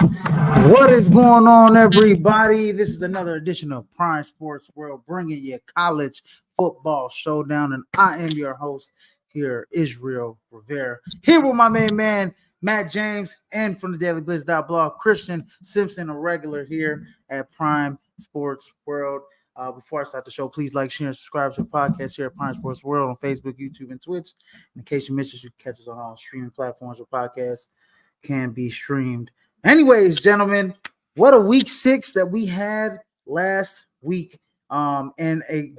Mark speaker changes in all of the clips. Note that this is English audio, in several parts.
Speaker 1: What is going on, everybody? This is another edition of Prime Sports World, bringing you college football showdown, and I am your host here, Israel Rivera, here with my main man Matt James, and from the Daily Blitz.blog, Christian Simpson, a regular here at Prime Sports World. Before I start the show, please like, share, and subscribe to the podcast here at Prime Sports World on Facebook, YouTube, and Twitch. In case you missed us, you can catch us on all streaming platforms where podcasts can be streamed. Anyways, gentlemen, what a week 6 that we had last week. And a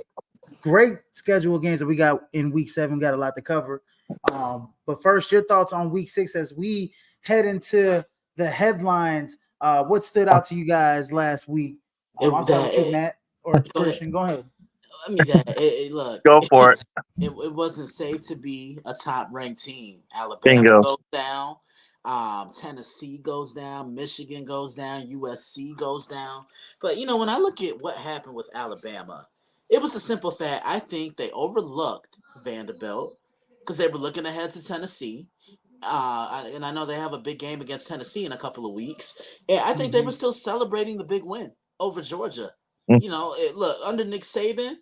Speaker 1: great schedule of games that we got in week 7. Got a lot to cover. But first, your thoughts on week 6 as we head into the headlines. What stood out to you guys last week? I'll start with you, Matt, or Christian. Go ahead.
Speaker 2: I mean, look.
Speaker 3: Go for it.
Speaker 2: It wasn't safe to be a top-ranked team. Alabama
Speaker 3: Bingo.
Speaker 2: goes down. Tennessee goes down. Michigan goes down. USC goes down. But, when I look at what happened with Alabama, it was a simple fact. I think they overlooked Vanderbilt because they were looking ahead to Tennessee. And I know they have a big game against Tennessee in a couple of weeks. And I think they were still celebrating the big win over Georgia. Look, under Nick Saban,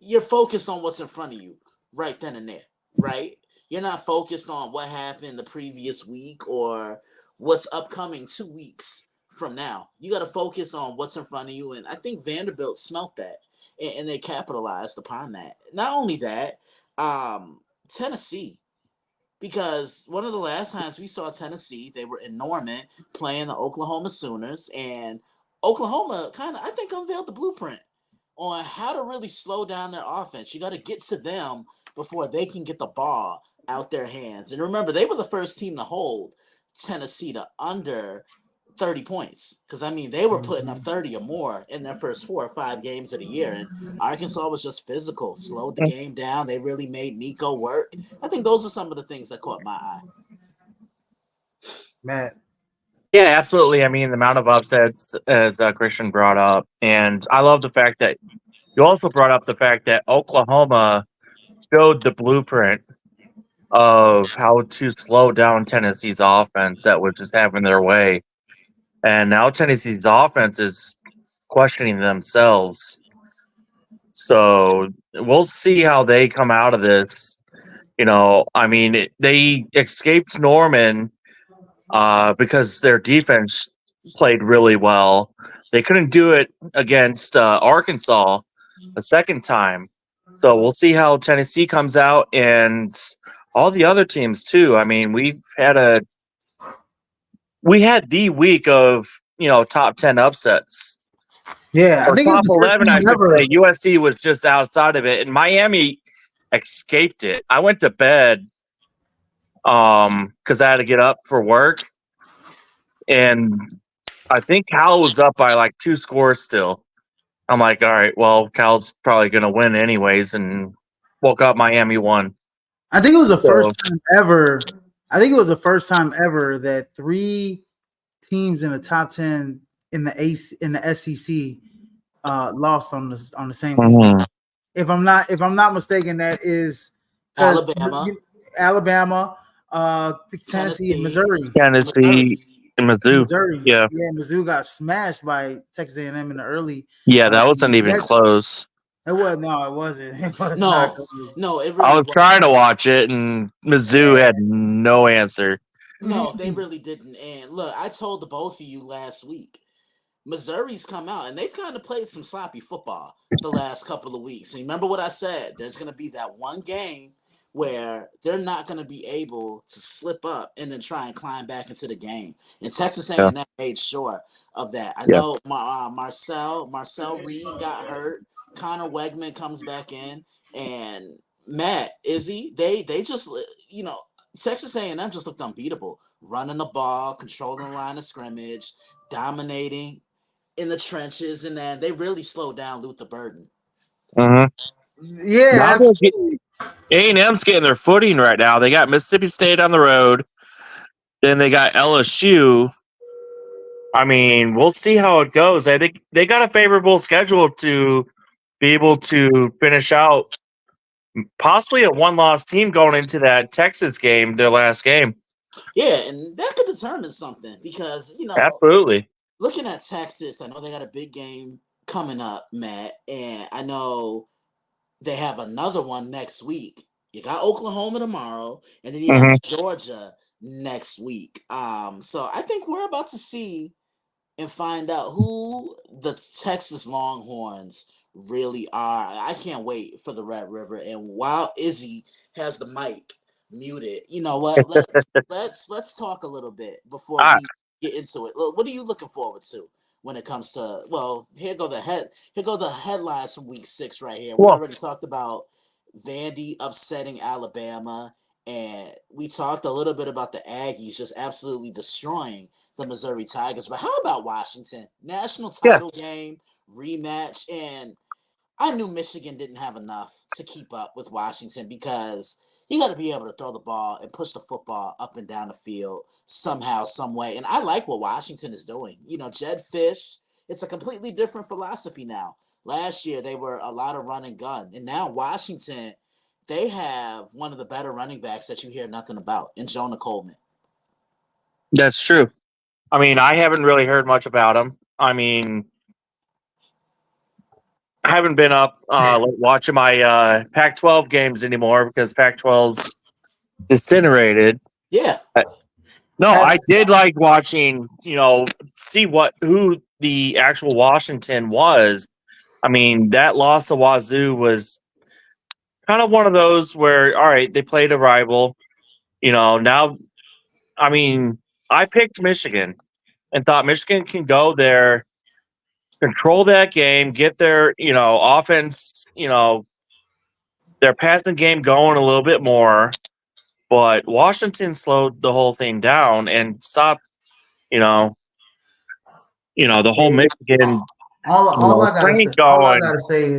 Speaker 2: you're focused on what's in front of you right then and there, right? You're not focused on what happened the previous week or what's upcoming 2 weeks from now. You got to focus on what's in front of you. And I think Vanderbilt smelt that and they capitalized upon that. Not only that, Tennessee, because one of the last times we saw Tennessee, they were in Norman playing the Oklahoma Sooners, and Oklahoma I think, unveiled the blueprint on how to really slow down their offense. You got to get to them before they can get the ball out their hands. And remember, they were the first team to hold Tennessee to under 30 points. Because, they were putting up 30 or more in their first 4 or 5 games of the year. And Arkansas was just physical, slowed the game down. They really made Nico work. I think those are some of the things that caught my eye.
Speaker 1: Matt.
Speaker 3: Yeah, absolutely. The amount of upsets, as Christian brought up. And I love the fact that you also brought up the fact that Oklahoma showed the blueprint of how to slow down Tennessee's offense that was just having their way. And now Tennessee's offense is questioning themselves. So we'll see how they come out of this. They escaped Norman because their defense played really well. They couldn't do it against Arkansas a second time. So we'll see how Tennessee comes out and all the other teams too. We had the week of, top 10 upsets.
Speaker 1: Yeah,
Speaker 3: or top 11, I should say. USC was just outside of it, and Miami escaped it. I went to bed because I had to get up for work, and I think Cal was up by like 2 scores still. I'm like, all right, well, Cal's probably going to win anyways, and woke up Miami won.
Speaker 1: I think it was the first time ever. I think it was the first time ever that 3 teams in the top 10 in the SEC lost on the same week. If I'm not mistaken, that is Alabama, Tennessee, and Missouri.
Speaker 3: And Mizzou.
Speaker 1: Missouri. Yeah, Mizzou got smashed by Texas A&M in the early.
Speaker 3: Yeah, that wasn't even close.
Speaker 1: It was no, it wasn't. It was
Speaker 2: no. It really
Speaker 3: I was trying to watch it, and Mizzou had no answer.
Speaker 2: No, they really didn't. And look, I told the both of you last week, Missouri's come out, and they've kind of played some sloppy football the last couple of weeks. And remember what I said? There's going to be that one game where they're not going to be able to slip up and then try and climb back into the game. And Texas A&M made sure of that. I know Marcel Reed got hurt. Connor Wegman comes back in, and Matt, Izzy, they just, Texas A&M just looked unbeatable, running the ball, controlling the line of scrimmage, dominating in the trenches, and then they really slowed down Luther Burden.
Speaker 1: Yeah, absolutely.
Speaker 3: A&M's getting their footing right now. They got Mississippi State on the road. Then they got LSU. We'll see how it goes. I think they got a favorable schedule to be able to finish out possibly a 1-loss team going into that Texas game, their last game.
Speaker 2: Yeah, and that could determine something because
Speaker 3: Absolutely.
Speaker 2: looking at Texas, I know they got a big game coming up, Matt, and I know they have another one next week. You got Oklahoma tomorrow, and then you have
Speaker 3: Hmm.
Speaker 2: Georgia next week. So I think we're about to see and find out who the Texas Longhorns really are. I can't wait for the Red River. And while Izzy has the mic muted, you know what? Let's talk a little bit before
Speaker 3: Ah,
Speaker 2: we get into it. Look, what are you looking forward to when it comes to? Well, here go the headlines from Week 6 right here. We
Speaker 3: well,
Speaker 2: already talked about Vandy upsetting Alabama. And we talked a little bit about the Aggies just absolutely destroying the Missouri Tigers. But how about Washington? National
Speaker 3: yeah,
Speaker 2: title game, rematch. And I knew Michigan didn't have enough to keep up with Washington because you got to be able to throw the ball and push the football up and down the field somehow, some way. And I like what Washington is doing. Jed Fish, it's a completely different philosophy now. Last year, they were a lot of run and gun. And now Washington, they have one of the better running backs that you hear nothing about in Jonah Coleman.
Speaker 3: that's true. I mean, I haven't really heard much about him. I mean, I haven't been up watching my Pac-12 games anymore because Pac-12's disintegrated.
Speaker 2: Yeah.
Speaker 3: No, I
Speaker 1: That's
Speaker 3: did like watching, see who the actual Washington was. I mean, that loss to Wazoo was kind of one of those where, all right, they played a rival. Now, I mean, I picked Michigan and thought Michigan can go there, control that game, get their, offense, their passing game going a little bit more. But Washington slowed the whole thing down and stopped, you know, the whole
Speaker 1: it.
Speaker 3: Michigan,
Speaker 1: All I gotta say,
Speaker 3: train going.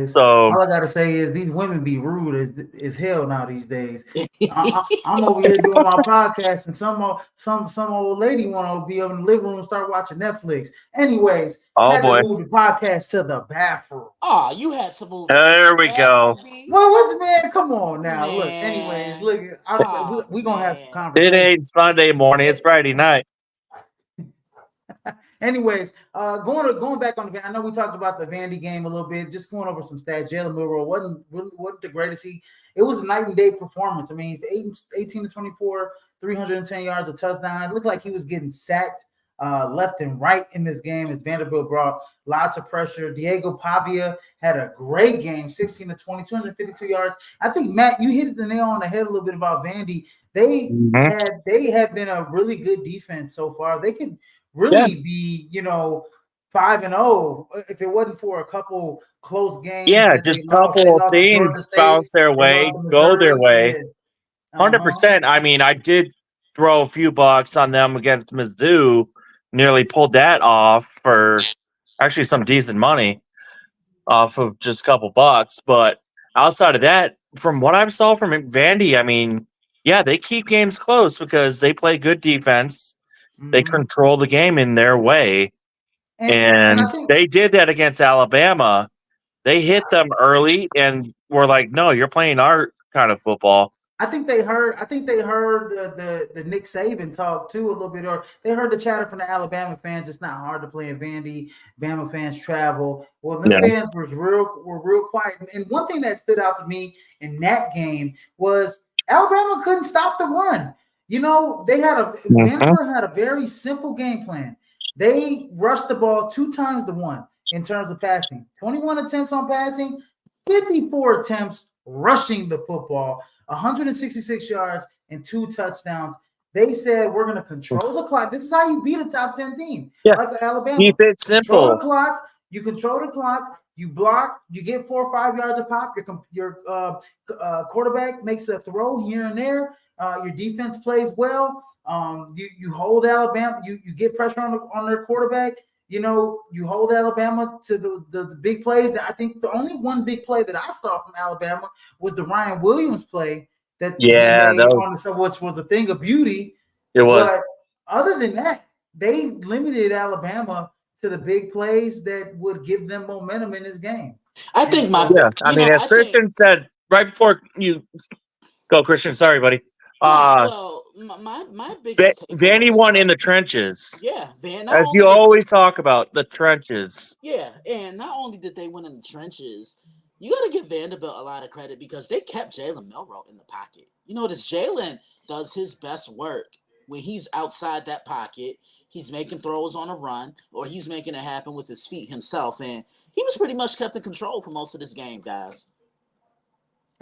Speaker 3: So,
Speaker 1: all I gotta say is these women be rude as hell now these days. I'm over here doing my podcast, and some old lady want to be in the living room and start watching Netflix. Anyways,
Speaker 3: oh
Speaker 1: had to
Speaker 3: boy,
Speaker 1: move the podcast to the bathroom.
Speaker 2: Oh, you had to move it to
Speaker 3: there
Speaker 2: the
Speaker 3: we go.
Speaker 2: bathroom, B.
Speaker 1: Well, what's man? Come on now. Look. Anyways,
Speaker 2: Man.
Speaker 1: look.
Speaker 2: Oh,
Speaker 1: We gonna have some
Speaker 2: man.
Speaker 3: It
Speaker 1: conversation.
Speaker 3: ain't Sunday morning; it's Friday night.
Speaker 1: Anyways, going back on the. I know we talked about the Vandy game a little bit. Just going over some stats. Jalen Milroe wasn't the greatest. It was a night and day performance. I mean, 18 to 24, 310 yards, a touchdown. It looked like he was getting sacked left and right in this game as Vanderbilt brought lots of pressure. Diego Pavia had a great game, 16 to 20, 252 yards. I think Matt, you hit the nail on the head a little bit about Vandy.
Speaker 3: Hmm.
Speaker 1: They have been a really good defense so far. They could
Speaker 3: Yeah,
Speaker 1: really be, 5-0 if it wasn't for a couple close games
Speaker 3: yeah.
Speaker 1: that they
Speaker 3: Just
Speaker 1: lost. They
Speaker 3: couple
Speaker 1: lost to Georgia
Speaker 3: things
Speaker 1: State.
Speaker 3: bounce their
Speaker 1: They lost
Speaker 3: way,
Speaker 1: to
Speaker 3: go their
Speaker 1: Missouri.
Speaker 3: way.
Speaker 1: Yeah.
Speaker 3: 100%.
Speaker 1: Uh-huh.
Speaker 3: I mean, I did throw a few bucks on them against Mizzou. Nearly pulled that off for actually some decent money off of just a couple bucks. But outside of that, from what I saw from Vandy, I mean, yeah, they keep games close because they play good defense. They
Speaker 1: Mm-hmm.
Speaker 3: control the game in their way.
Speaker 1: And
Speaker 3: And
Speaker 1: I think
Speaker 3: they did that against Alabama. They hit them early and were like, no, you're playing our kind of football.
Speaker 1: I think they heard the Nick Saban talk too a little bit, or they heard the chatter from the Alabama fans. It's not hard to play in Vandy. Bama fans travel. Well, them
Speaker 3: Yeah.
Speaker 1: fans were real quiet. And one thing that stood out to me in that game was Alabama couldn't stop the run.
Speaker 3: Mhm.
Speaker 1: Vanderbilt had a very simple game plan. They rushed the ball 2 times the one in terms of passing. 21 attempts on passing, 54 attempts rushing the football. 166 yards and 2 touchdowns. They said we're going to control the clock. This is how you beat a top 10 team
Speaker 3: Yeah.
Speaker 1: like Alabama.
Speaker 3: Keep it
Speaker 1: Control the
Speaker 3: simple.
Speaker 1: clock. You control the clock. You block. You get 4 or 5 yards of pop. Your quarterback makes a throw here and there. Your defense plays well. You hold Alabama. You get pressure on their quarterback. You hold Alabama to the big plays. I think the only one big play that I saw from Alabama was the Ryan Williams play that he
Speaker 3: Yeah,
Speaker 1: made
Speaker 3: that
Speaker 1: on
Speaker 3: was
Speaker 1: the which was the thing of beauty.
Speaker 3: it was.
Speaker 1: But other than that, they limited Alabama to the big plays that would give them momentum in this game.
Speaker 2: I
Speaker 1: And
Speaker 2: think my,
Speaker 1: so,
Speaker 3: Yeah. I mean, as
Speaker 2: I think
Speaker 3: Christian said right before you go, Christian, sorry, buddy.
Speaker 2: no,
Speaker 3: Uh
Speaker 2: well, my biggest
Speaker 3: Vanny
Speaker 2: takeaway.
Speaker 3: won in the trenches,
Speaker 2: Yeah, Van. Not
Speaker 3: as you
Speaker 2: only did
Speaker 3: always talk about the trenches.
Speaker 2: Yeah, and not only did they win in the trenches, you got to give Vanderbilt a lot of credit because they kept Jalen Milroe in the pocket. You notice Jalen does his best work when he's outside that pocket. He's making throws on a run, or he's making it happen with his feet himself, and he was pretty much kept in control for most of this game, guys.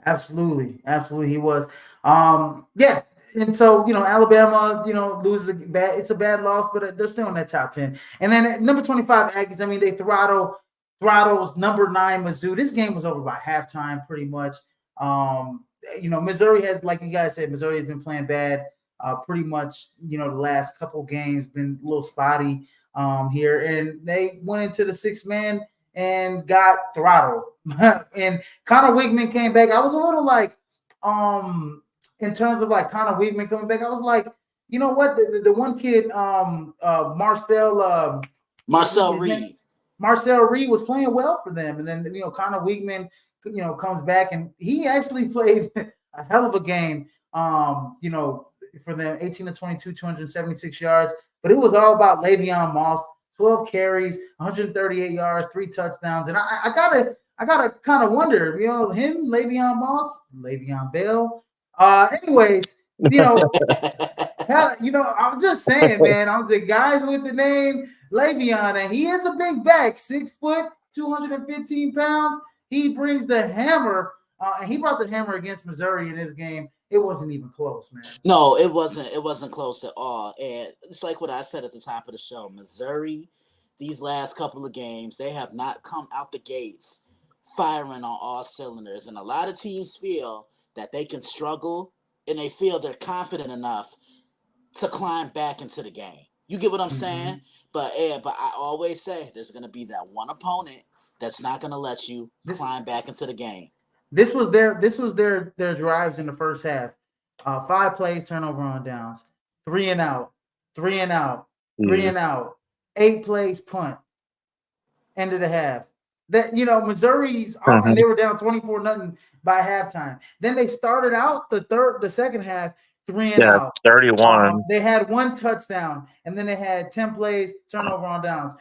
Speaker 1: Absolutely, absolutely, he was. Yeah, and so Alabama, loses a bad. It's a bad loss, but they're still in that top 10. And then at number 25 Aggies. I mean, they throttles number 9 Mizzou. This game was over by halftime, pretty much. Missouri has, like you guys said, Missouri has been playing bad. Pretty much, the last couple games been a little spotty here, and they went into the 6-man and got throttled. And Connor Wigman came back. I was a little like, in terms of like Connor Wigman coming back, I was like, you know what? The one kid,
Speaker 2: Marcel Reed.
Speaker 1: Marcel Reed was playing well for them, and then Connor Wigman, comes back and he actually played a hell of a game. For them, 18 to 22, 276 yards, but it was all about Le'Veon Moss. 12 carries, 138 yards, 3 touchdowns, and I gotta kind of wonder, him, Le'Veon Moss, Le'Veon Bell. Anyways, I'm just saying, man. I'm the guys with the name Le'Veon, and he is a big back, 6 foot, 215 pounds. He brings the hammer, and he brought the hammer against Missouri in this game. It wasn't even close, man.
Speaker 2: No, it wasn't. It wasn't close at all. And it's like what I said at the top of the show. Missouri, these last couple of games, they have not come out the gates firing on all cylinders. And a lot of teams feel that they can struggle, and they feel they're confident enough to climb back into the game. You get what I'm saying? But I always say there's going to be that one opponent that's not going to let you climb back into the game.
Speaker 1: This was their drives in the first half. 5 plays, turnover on downs, 3 and out, 3 and out, 3 and out, 8 plays, punt, end of the half. That Missouri's and they were down 24-0 by halftime. Then they started out the second half 3 and out,
Speaker 3: 31.
Speaker 1: They had 1 touchdown, and then they had 10 plays, turnover on downs,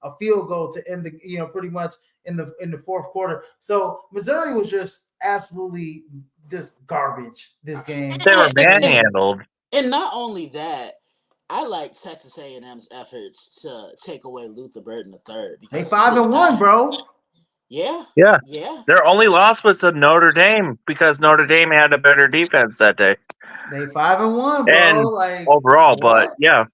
Speaker 1: a field goal to end the pretty much in the fourth quarter. So Missouri was just absolutely just garbage this game.
Speaker 3: They were manhandled.
Speaker 2: And not only that, I like Texas A&M's efforts to take away Luther Burden III.
Speaker 1: They 5-1, bro.
Speaker 2: Yeah.
Speaker 3: Their only loss was to Notre Dame because Notre Dame had a better defense that day.
Speaker 1: They 5-1, bro.
Speaker 3: And
Speaker 1: like
Speaker 3: overall,
Speaker 1: what?
Speaker 3: but yeah.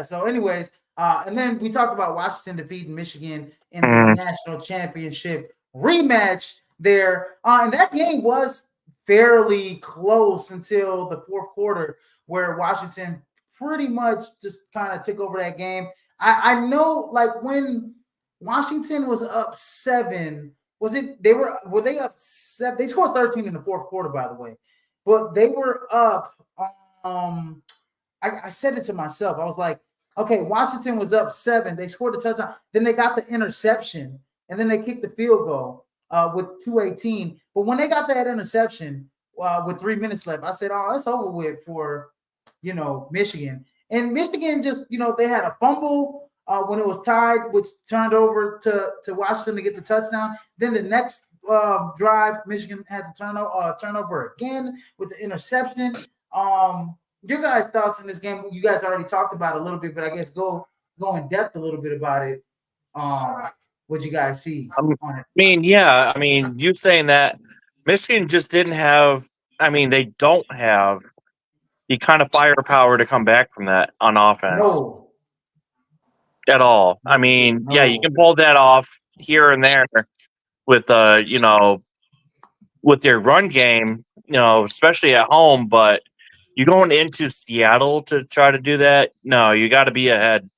Speaker 1: So, anyways, and then we talked about Washington defeating Michigan in the national championship rematch there, and that game was fairly close until the fourth quarter, where Washington pretty much just kind of took over that game. I know, like, when Washington was up 7, were they up 7? They scored 13 in the fourth quarter, by the way, but they were up. I said it to myself. I was like, okay, Washington was up 7. They scored a touchdown. Then they got the interception, and then they kicked the field goal with 2:18. But when they got that interception with 3 minutes left, I said, oh, it's over with for, Michigan. And Michigan just, they had a fumble when it was tied, which turned over to Washington to get the touchdown. Then the next drive, Michigan had the turnover again with the interception. Your guys' thoughts in this game? You guys already talked about it a little bit, but I guess go in depth a little bit about it. What you guys see on it?
Speaker 3: You saying that Michigan just didn't have. They don't have the kind of firepower to come back from that on offense.
Speaker 1: No.
Speaker 3: At all. Yeah, you can pull that off here and there with with your run game, especially at home, but you going into Seattle to try to do that? No, you got to be ahead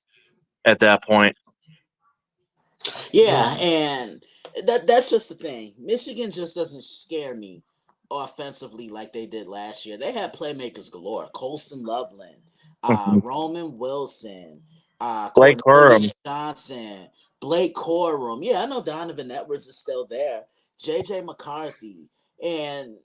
Speaker 3: at that point.
Speaker 2: Yeah, and that's just the thing. Michigan just doesn't scare me offensively like they did last year. They had playmakers galore. Colston Loveland, Roman Wilson,
Speaker 3: Blake Corum,
Speaker 2: Johnson, Blake Corum. Yeah, I know Donovan Edwards is still there. JJ McCarthy. And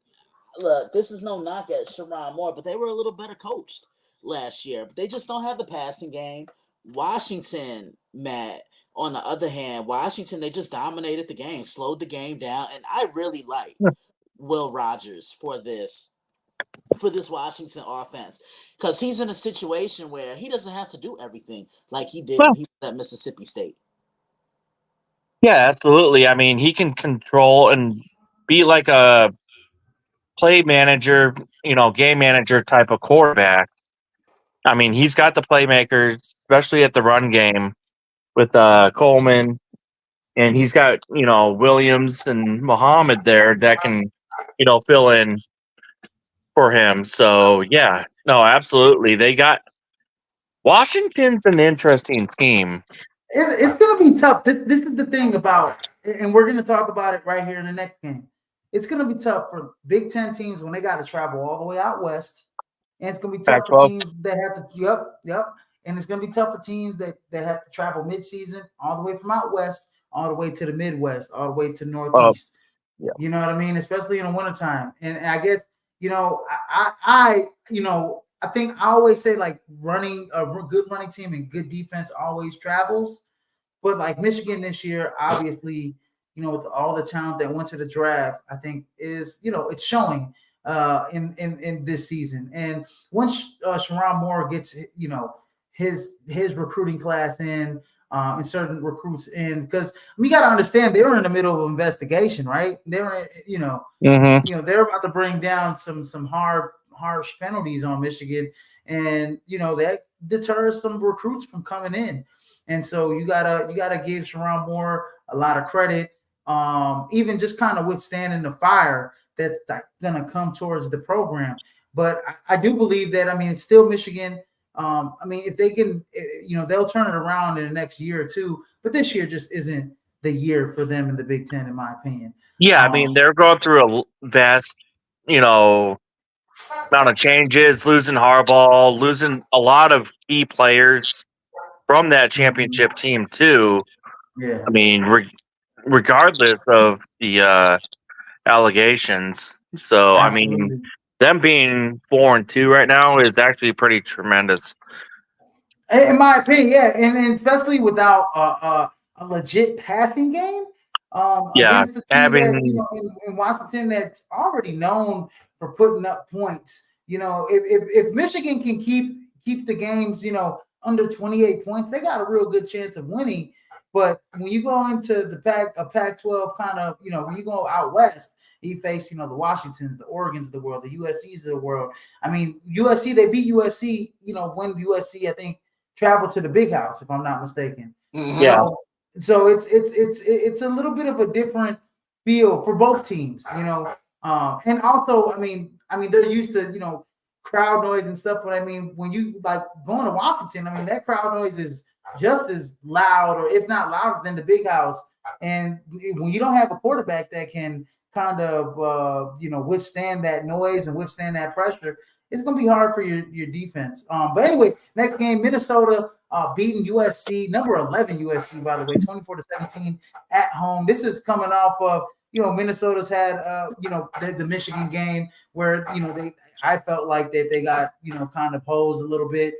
Speaker 2: look, this is no knock at Sharon Moore, but they were a little better coached last year. But they just don't have the passing game. Washington, Matt, on the other hand, Washington, they just dominated the game, slowed the game down, and I really like Will Rogers for this Washington offense because he's in a situation where he doesn't have to do everything like he did when
Speaker 3: Well,
Speaker 2: he was at Mississippi State.
Speaker 3: yeah, absolutely. I mean, he can control and be like a play manager, game manager type of quarterback. I mean, he's got the playmakers, especially at the run game with Coleman, and he's got Williams and Muhammad there that can fill in for him. So yeah, no, absolutely. They got Washington's an interesting team.
Speaker 1: It's going to be tough. This is the thing about, and we're going to talk about it right here in the next game. It's going to be tough for Big Ten teams when they got to travel all the way out west, and it's going to be tough for
Speaker 3: Pac-12.
Speaker 1: teams that have to. Yep. And it's going to be tough for teams that have to travel midseason all the way from out west, all the way to the Midwest, all the way to
Speaker 3: Uh,
Speaker 1: Northeast.
Speaker 3: yeah.
Speaker 1: You know what I mean? Especially in the wintertime. And I guess, I think I always say like running a good running team and good defense always travels. But like Michigan this year, obviously, with all the talent that went to the draft, I think is, it's showing in this season. And once Sharon Moore gets, his recruiting class in, and certain recruits in, because we got to understand they were in the middle of investigation, right? They were,
Speaker 3: Mm-hmm.
Speaker 1: they're about to bring down some harsh penalties on Michigan, and that deters some recruits from coming in. And so you gotta give Sharon Moore a lot of credit, even just kind of withstanding the fire that's gonna come towards the program. But I do believe that, I mean, it's still Michigan. I mean, if they can, they'll turn it around in the next year or two. But this year just isn't the year for them in the Big Ten, in my opinion.
Speaker 3: Yeah, I
Speaker 1: Um,
Speaker 3: mean they're going through a vast, you know, amount of changes, losing Harbaugh, losing a lot of key players from that championship team too.
Speaker 1: yeah,
Speaker 3: I mean, regardless of the allegations. So I mean,
Speaker 1: absolutely.
Speaker 3: them being 4-2 right now is actually pretty tremendous.
Speaker 1: In my opinion, yeah, and especially without a legit passing game,
Speaker 3: Yeah,
Speaker 1: against a team that,
Speaker 3: having
Speaker 1: in Washington, that's already known for putting up points. If Michigan can keep the games, under 28 points, they got a real good chance of winning. But when you go into the Pac-12 kind of, when you go out west, you face, the Washingtons, the Oregons of the world, the USCs of the world. I mean, USC, they beat USC, when USC, I think, travel to the big house, if I'm not mistaken.
Speaker 2: Mm-hmm.
Speaker 3: yeah,
Speaker 1: So it's a little bit of a different feel for both teams, and also, I mean they're used to, crowd noise and stuff, but I mean, when you like going to Washington, I mean, that crowd noise is just as loud, or if not louder, than the big house. And when you don't have a quarterback that can kind of withstand that noise and withstand that pressure, it's going to be hard for your defense. But anyway, next game, Minnesota beating USC, number 11 USC, by the way, 24-17 at home. This is coming off of, Minnesota's had the Michigan game where I felt like that they got kind of posed a little bit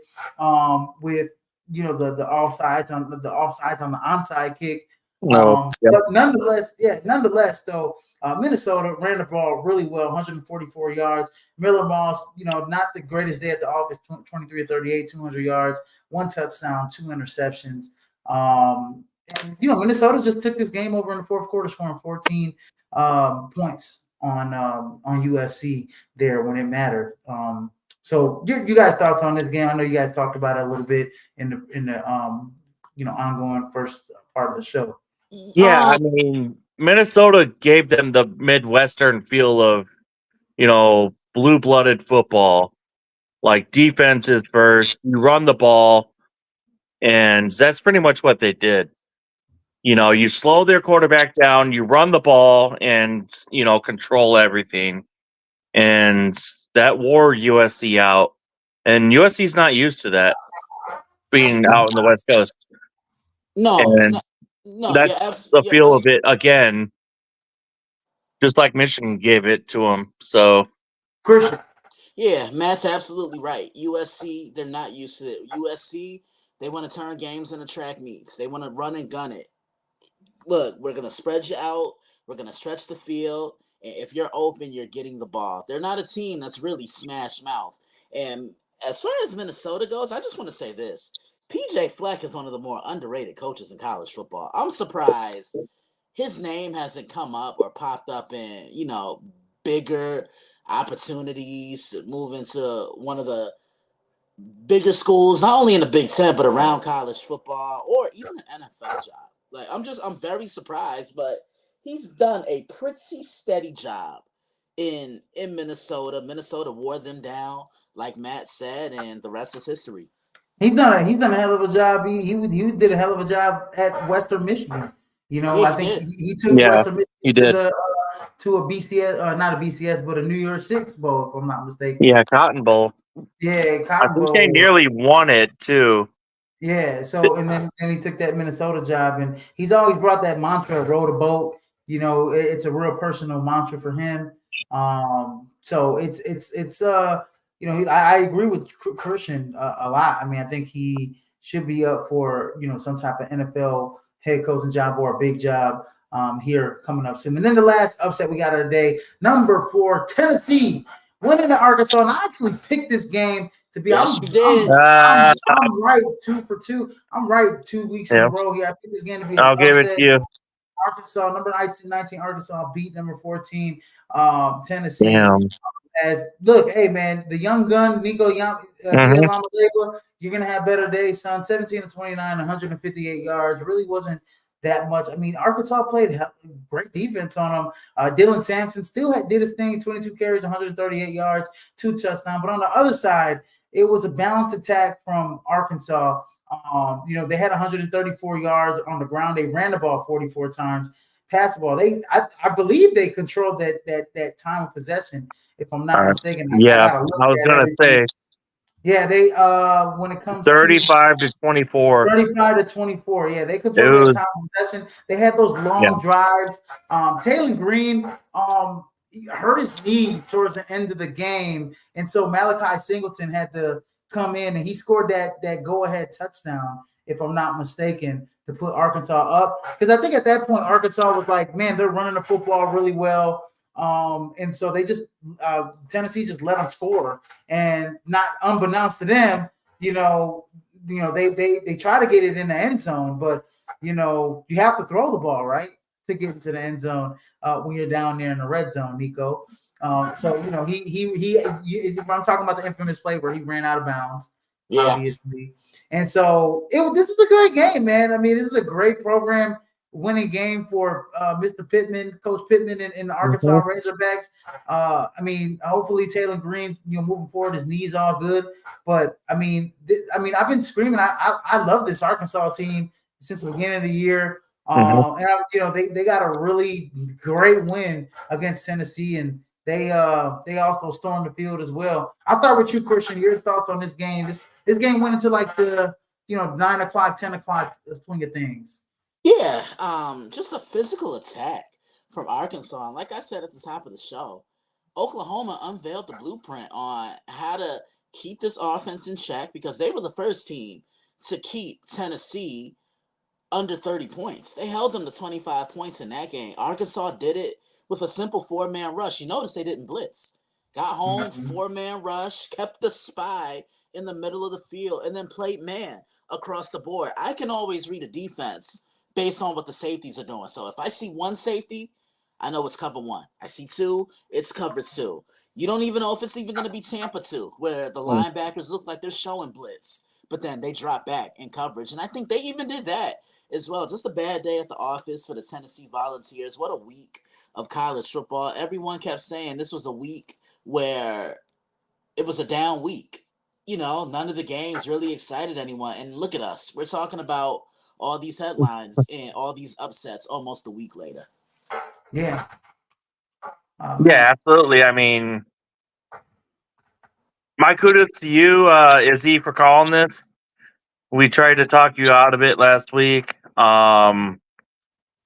Speaker 1: with the offsides on the onside kick.
Speaker 3: no, yeah,
Speaker 1: But nonetheless, though, Minnesota ran the ball really well, 144 yards. Miller Moss, not the greatest day at the office, 23 or 38, 200 yards, one touchdown, two interceptions. And Minnesota just took this game over in the fourth quarter, scoring 14 points on USC there when it mattered. So you guys thoughts on this game? I know you guys talked about it a little bit in the ongoing first part of the show.
Speaker 3: yeah. I mean, Minnesota gave them the Midwestern feel of blue-blooded football. Like defense is first, you run the ball, and that's pretty much what they did. You slow their quarterback down, you run the ball, and control everything. And that wore USC out. And USC's not used to that being out in the West Coast.
Speaker 2: No,
Speaker 3: And
Speaker 2: no, no.
Speaker 3: that's the
Speaker 2: You're
Speaker 3: feel of it again, just like Michigan gave it to them. So
Speaker 1: Christian.
Speaker 2: Yeah, Matt's absolutely right. USC, they're not used to it. USC, they want to turn games into track meets. They want to run and gun it. Look, we're gonna spread you out. We're gonna stretch the field. And if you're open, you're getting the ball. They're not a team that's really smash mouth. And as far as Minnesota goes, I just want to say this: PJ Fleck is one of the more underrated coaches in college football. I'm surprised his name hasn't come up or popped up in bigger opportunities to move into one of the bigger schools, not only in the Big Ten but around college football or even an NFL job. Like I'm very surprised, but he's done a pretty steady job in Minnesota. Minnesota wore them down, like Matt said, and the rest is history.
Speaker 1: He's done a hell of a job. He did a hell of a job at Western Michigan.
Speaker 2: Yeah,
Speaker 1: I
Speaker 2: he
Speaker 1: think
Speaker 2: did.
Speaker 1: he took
Speaker 3: Yeah,
Speaker 1: Western
Speaker 3: he
Speaker 1: Michigan to
Speaker 3: did.
Speaker 1: a BCS, not a BCS, but a New Year's Six bowl, if I'm not mistaken.
Speaker 3: Yeah, Cotton Bowl.
Speaker 1: Yeah,
Speaker 3: I
Speaker 1: Cotton
Speaker 3: think they
Speaker 1: Bowl.
Speaker 3: nearly won it too.
Speaker 1: Yeah. So and then he took that Minnesota job, and he's always brought that mantra, row the boat. It's a real personal mantra for him. So I agree with Christian a lot. I mean, I think he should be up for some type of NFL head coaching job or a big job here coming up soon. And then the last upset we got of the day, number 4, Tennessee winning at Arkansas. And I actually picked this game to be.
Speaker 2: Yes, you did.
Speaker 1: I'm right 2 for 2. I'm right 2 weeks in a
Speaker 3: Yeah,
Speaker 1: row here. I picked this game to be an
Speaker 3: I'll give it
Speaker 1: upset.
Speaker 3: to you.
Speaker 1: Arkansas, number 19, Arkansas beat number 14, Tennessee.
Speaker 3: Damn.
Speaker 1: As look, hey man, the young gun Nico
Speaker 3: hmm
Speaker 1: Iamaleava, you're gonna have better days, son. 17 to 29, 158 yards. Really wasn't that much. I mean, Arkansas played great defense on them. Dylan Sampson still did his thing, 22 carries, 138 yards, 2 touchdowns. But on the other side, it was a balanced attack from Arkansas. They had 134 yards on the ground. They ran the ball 44 times. Passed the ball. I believe they controlled that time of possession. If I'm not mistaken, I
Speaker 3: Yeah,
Speaker 1: gotta look
Speaker 3: I was
Speaker 1: at
Speaker 3: gonna
Speaker 1: everything.
Speaker 3: say
Speaker 1: Yeah, they when it comes to
Speaker 3: 35-24.
Speaker 1: 35 to 24. Yeah, they
Speaker 3: It
Speaker 1: controlled that
Speaker 3: was
Speaker 1: time of possession. They had those
Speaker 3: yeah.
Speaker 1: long drives. Taylor Green he hurt his knee towards the end of the game, and so Malachi Singleton had to come in, and he scored that go-ahead touchdown, if I'm not mistaken, to put Arkansas up. Because I think at that point Arkansas was like, man, they're running the football really well. And so they just Tennessee just let them score, and not unbeknownst to them, they try to get it in the end zone, but you have to throw the ball right to get into the end zone when you're down there in the red zone, Nico. So I'm talking about the infamous play where he ran out of bounds,
Speaker 2: Yeah.
Speaker 1: obviously, and so this was a great game, man. I mean, this is a great program winning game for Mr. Pittman, Coach Pittman, in the Arkansas Razorbacks. I mean, hopefully Taylor Green, moving forward, his knees all good. But I mean, I've been screaming. I love this Arkansas team since the beginning of the year. They got a really great win against Tennessee, and they also stormed the field as well. I'll start with you, Christian. Your thoughts on this game? This game went into like the 9 o'clock, 10 o'clock swing of things.
Speaker 2: Yeah, just a physical attack from Arkansas. And like I said at the top of the show, Oklahoma unveiled the blueprint on how to keep this offense in check because they were the first team to keep Tennessee under 30 points. They held them to 25 points in that game. Arkansas did it with a simple 4-man rush. You notice they didn't blitz. Got home, 4-man rush, kept the spy in the middle of the field, and then played man across the board. I can always read a defense based on what the safeties are doing. So if I see one safety, I know it's cover 1. I see 2, it's cover 2. You don't even know if it's even going to be Tampa 2, where the linebackers look like they're showing blitz, but then they drop back in coverage. And I think they even did that as well. Just a bad day at the office for the Tennessee Volunteers. What a week of college football. Everyone kept saying this was a week where it was a down week. None of the games really excited anyone. And look at us. We're talking about all these headlines and all these upsets almost a week later.
Speaker 1: Yeah.
Speaker 3: Yeah, absolutely. I mean, my kudos to you, Izzy, for calling this. We tried to talk you out of it last week.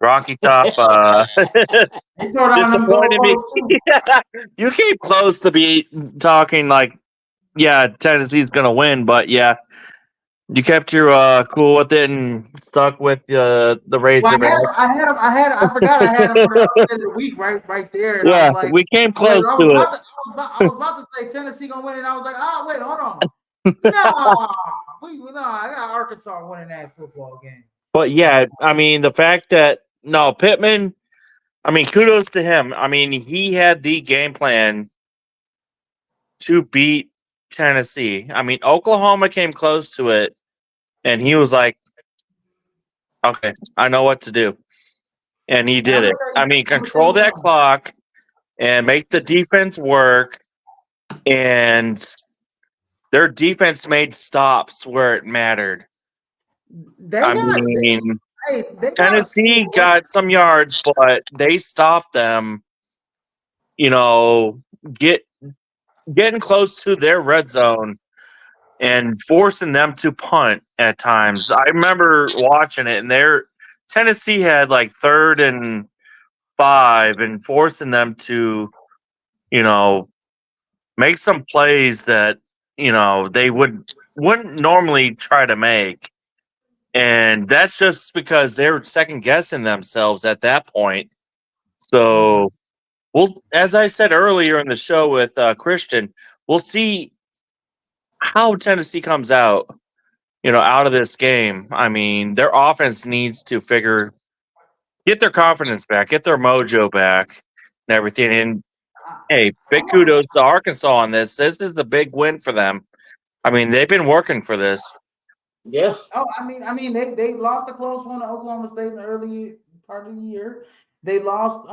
Speaker 3: Rocky Top
Speaker 1: They tore down them
Speaker 3: disappointed me.
Speaker 1: goalposts too.
Speaker 3: You came close to be talking like, yeah, Tennessee's gonna win, but yeah, you kept your cool with it and stuck with the
Speaker 1: Well,
Speaker 3: Razorback.
Speaker 1: I forgot I had them for the upset of the week right there, and I was
Speaker 3: Yeah,
Speaker 1: like,
Speaker 3: we came
Speaker 1: I was,
Speaker 3: close
Speaker 1: I was
Speaker 3: to it.
Speaker 1: about to, I was about to say Tennessee gonna win, and I was like, oh wait, hold on, no, I got Arkansas winning that football game.
Speaker 3: But yeah, I mean the fact that no Pittman, I mean kudos to him. I mean he had the game plan to beat Tennessee. I mean Oklahoma came close to it, and he was like, "Okay, I know what to do," and he
Speaker 1: And
Speaker 3: did it. I mean,
Speaker 1: I'm gonna tell
Speaker 3: control
Speaker 1: you
Speaker 3: that
Speaker 1: something.
Speaker 3: clock and make the defense work, and their defense made stops where it mattered.
Speaker 1: They
Speaker 3: I
Speaker 1: got
Speaker 3: mean,
Speaker 1: they got
Speaker 3: Tennessee got some yards, but they stopped them. You know, get getting close to their red zone and forcing them to punt at times. I remember watching it, and their Tennessee had like 3rd and 5, and forcing them to, you know, make some plays that they wouldn't normally try to make. And that's just because they're second guessing themselves at that point. So, well, as I said earlier in the show with Christian, we'll see how Tennessee comes out, out of this game. I mean, their offense needs to get their confidence back, get their mojo back, and everything. And hey, big kudos to Arkansas on this. This is a big win for them. I mean, they've been working for this.
Speaker 2: Yeah.
Speaker 1: Oh, they lost a close one to Oklahoma State in the early part of the year. They lost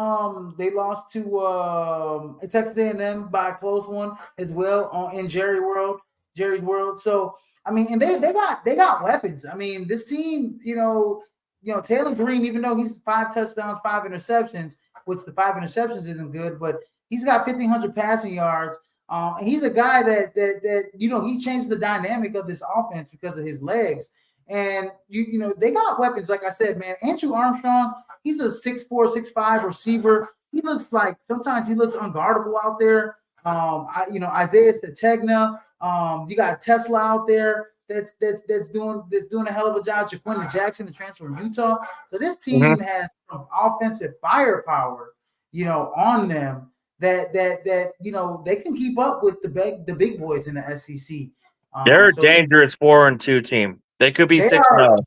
Speaker 1: to Texas A&M by a close one as well in Jerry's World. So I mean, and they got weapons. I mean, this team, Taylor Green, even though he's 5 touchdowns, 5 interceptions, which the 5 interceptions isn't good, but he's got 1,500 passing yards. And he's a guy that he changes the dynamic of this offense because of his legs. And they got weapons, like I said, man. Andrew Armstrong, he's a 6'4", 6'5" receiver. He looks like sometimes he looks unguardable out there. Isaiah Stetegna. You got Tesla out there that's doing a hell of a job. Jaquinda Jackson, the transfer from Utah. So this team has some offensive firepower, on them that they can keep up with the big boys in the SEC.
Speaker 3: They're a
Speaker 1: So
Speaker 3: dangerous 4-2 team. They could be
Speaker 1: they
Speaker 3: 6-0.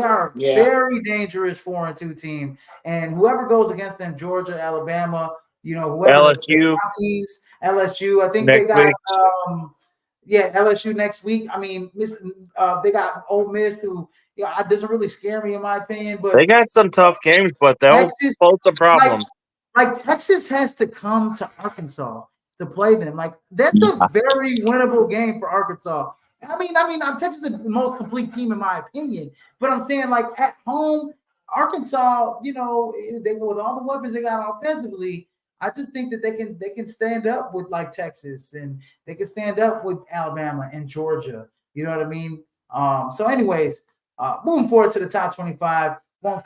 Speaker 1: are
Speaker 2: Yeah.
Speaker 1: very dangerous 4-2 team, and whoever goes against them, Georgia, Alabama, whoever the
Speaker 3: LSU
Speaker 1: top teams, LSU. I think they
Speaker 3: next
Speaker 1: got
Speaker 3: week.
Speaker 1: LSU next week. I mean, they got Ole Miss, who doesn't really scare me in my opinion, but
Speaker 3: They got some tough games, but they'll
Speaker 1: Texas,
Speaker 3: pose some problems.
Speaker 1: like Texas has to come to Arkansas to play them. Like that's a very winnable game for Arkansas. I mean, Texas is the most complete team in my opinion. But I'm saying, like at home, Arkansas, they with all the weapons they got offensively, I just think that they can stand up with like Texas, and they can stand up with Alabama and Georgia. You know what I mean? So, anyways, moving forward to the top 25. Won't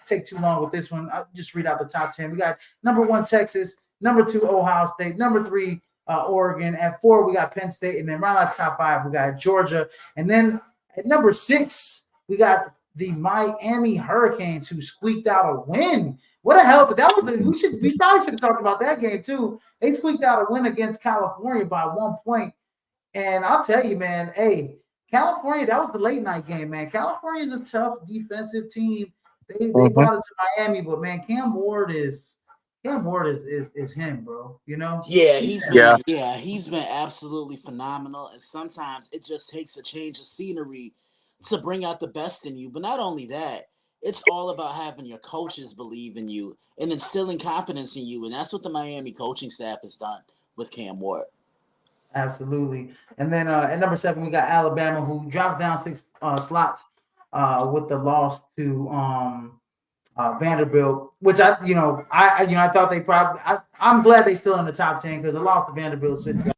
Speaker 1: take too long with this one. I'll just read out the top 10. We got number 1 Texas, number 2 Ohio State, number 3 Oregon. At 4 we got Penn State, and then round out top 5 we got Georgia, and then at number 6 we got the Miami Hurricanes, who squeaked out a win. What a hell! But that was we probably should have talked about that game too. They squeaked out a win against California by 1 point, and I'll tell you, man, hey. California, that was the late night game, man. California is a tough defensive team. They brought it to Miami, but man, Cam Ward is him, bro.
Speaker 2: Yeah, he's been absolutely phenomenal. And sometimes it just takes a change of scenery to bring out the best in you. But not only that, it's all about having your coaches believe in you and instilling confidence in you. And that's what the Miami coaching staff has done with Cam Ward.
Speaker 1: Absolutely. And then at number 7, we got Alabama, who dropped down 6 slots with the loss to Vanderbilt, which I thought they probably. I'm glad they still in the top 10 because the loss to Vanderbilt should go.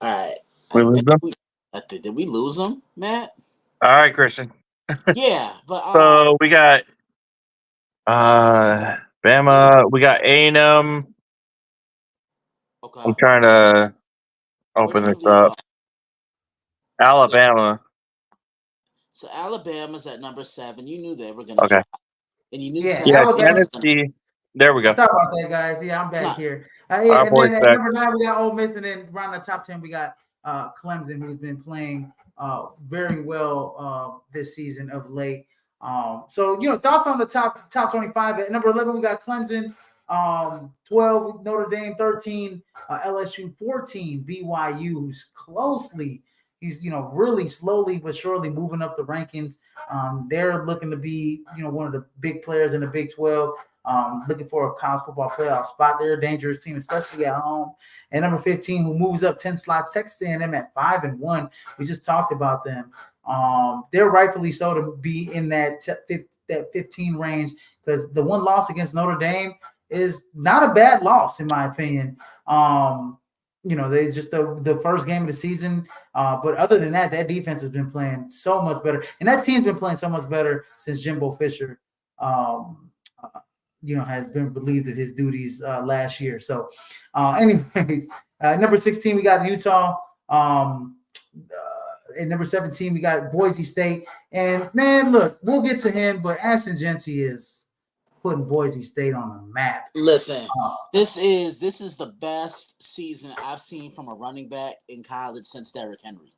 Speaker 2: All right.
Speaker 3: We lose them?
Speaker 2: Did we lose him, Matt?
Speaker 3: All right, Christian.
Speaker 2: Yeah, but
Speaker 3: So we got Bama. We got A&M. I'm
Speaker 2: okay.
Speaker 3: trying to
Speaker 2: Where
Speaker 3: open
Speaker 2: did we
Speaker 3: this
Speaker 2: leave
Speaker 3: up.
Speaker 2: off?
Speaker 3: Alabama.
Speaker 2: So Alabama's at number 7. You knew they were going to
Speaker 3: Okay.
Speaker 2: drop, and you knew
Speaker 1: Yeah,
Speaker 3: Yeah,
Speaker 2: Tennessee
Speaker 1: Alabama.
Speaker 2: was going to.
Speaker 3: Tennessee. There we go.
Speaker 1: Sorry about that, guys. Yeah, I'm back
Speaker 2: Nah,
Speaker 1: here.
Speaker 3: Our
Speaker 1: And
Speaker 3: boys
Speaker 1: then at
Speaker 3: back.
Speaker 1: number 9, we got Ole Miss, and then around the top 10, we got Clemson, who's been playing very well this season of late. So thoughts on the top 25. At number 11, we got Clemson. 12 Notre Dame, 13 LSU, 14 BYU, who's he's really slowly but surely moving up the rankings. They're looking to be one of the big players in the Big 12. Looking for a college football playoff spot. They're a dangerous team, especially at home. And number 15, who moves up 10 slots, Texas A&M at 5-1. We just talked about them. They're rightfully so to be in that 15 range, because the one loss against Notre Dame is not a bad loss, in my opinion. They just the first game of the season. But other than that, that defense has been playing so much better. And that team's been playing so much better since Jimbo Fisher has been relieved of his duties last year. So, anyways, number 16, we got Utah. And number 17, we got Boise State. And man, look, we'll get to him, but Ashton Genty is putting Boise State on the map.
Speaker 2: Listen, this is the best season I've seen from a running back in college since Derrick Henry.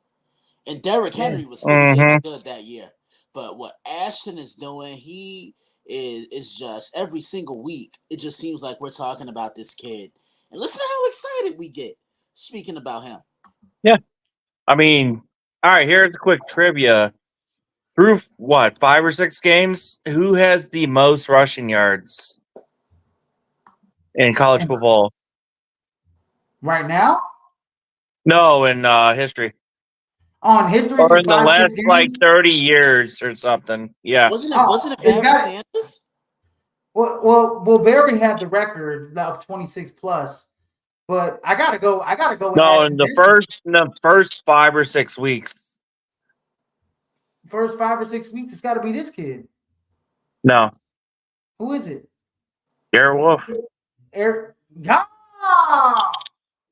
Speaker 2: And Derrick Henry was pretty damn good that year. But what Ashton is doing, he is just every single week. It just seems like we're talking about this kid. And listen to how excited we get speaking about him.
Speaker 3: Yeah. I mean, all right, here's a quick trivia. Through 5 or 6 games, who has the most rushing yards in college football?
Speaker 1: Right now?
Speaker 3: No, in history.
Speaker 1: On history
Speaker 3: Or
Speaker 1: through
Speaker 3: in the
Speaker 1: 5, 6
Speaker 3: last
Speaker 1: games?
Speaker 3: 30 years or something. Yeah.
Speaker 2: Wasn't it Barry Sanders?
Speaker 1: Well, Barry had the record of 26 plus, but I gotta go.
Speaker 3: No, in the first 5 or 6 weeks.
Speaker 1: First 5 or 6 weeks, it's got to be this kid.
Speaker 3: No.
Speaker 1: Who is it?
Speaker 3: Garrett Wolf.
Speaker 1: Eric.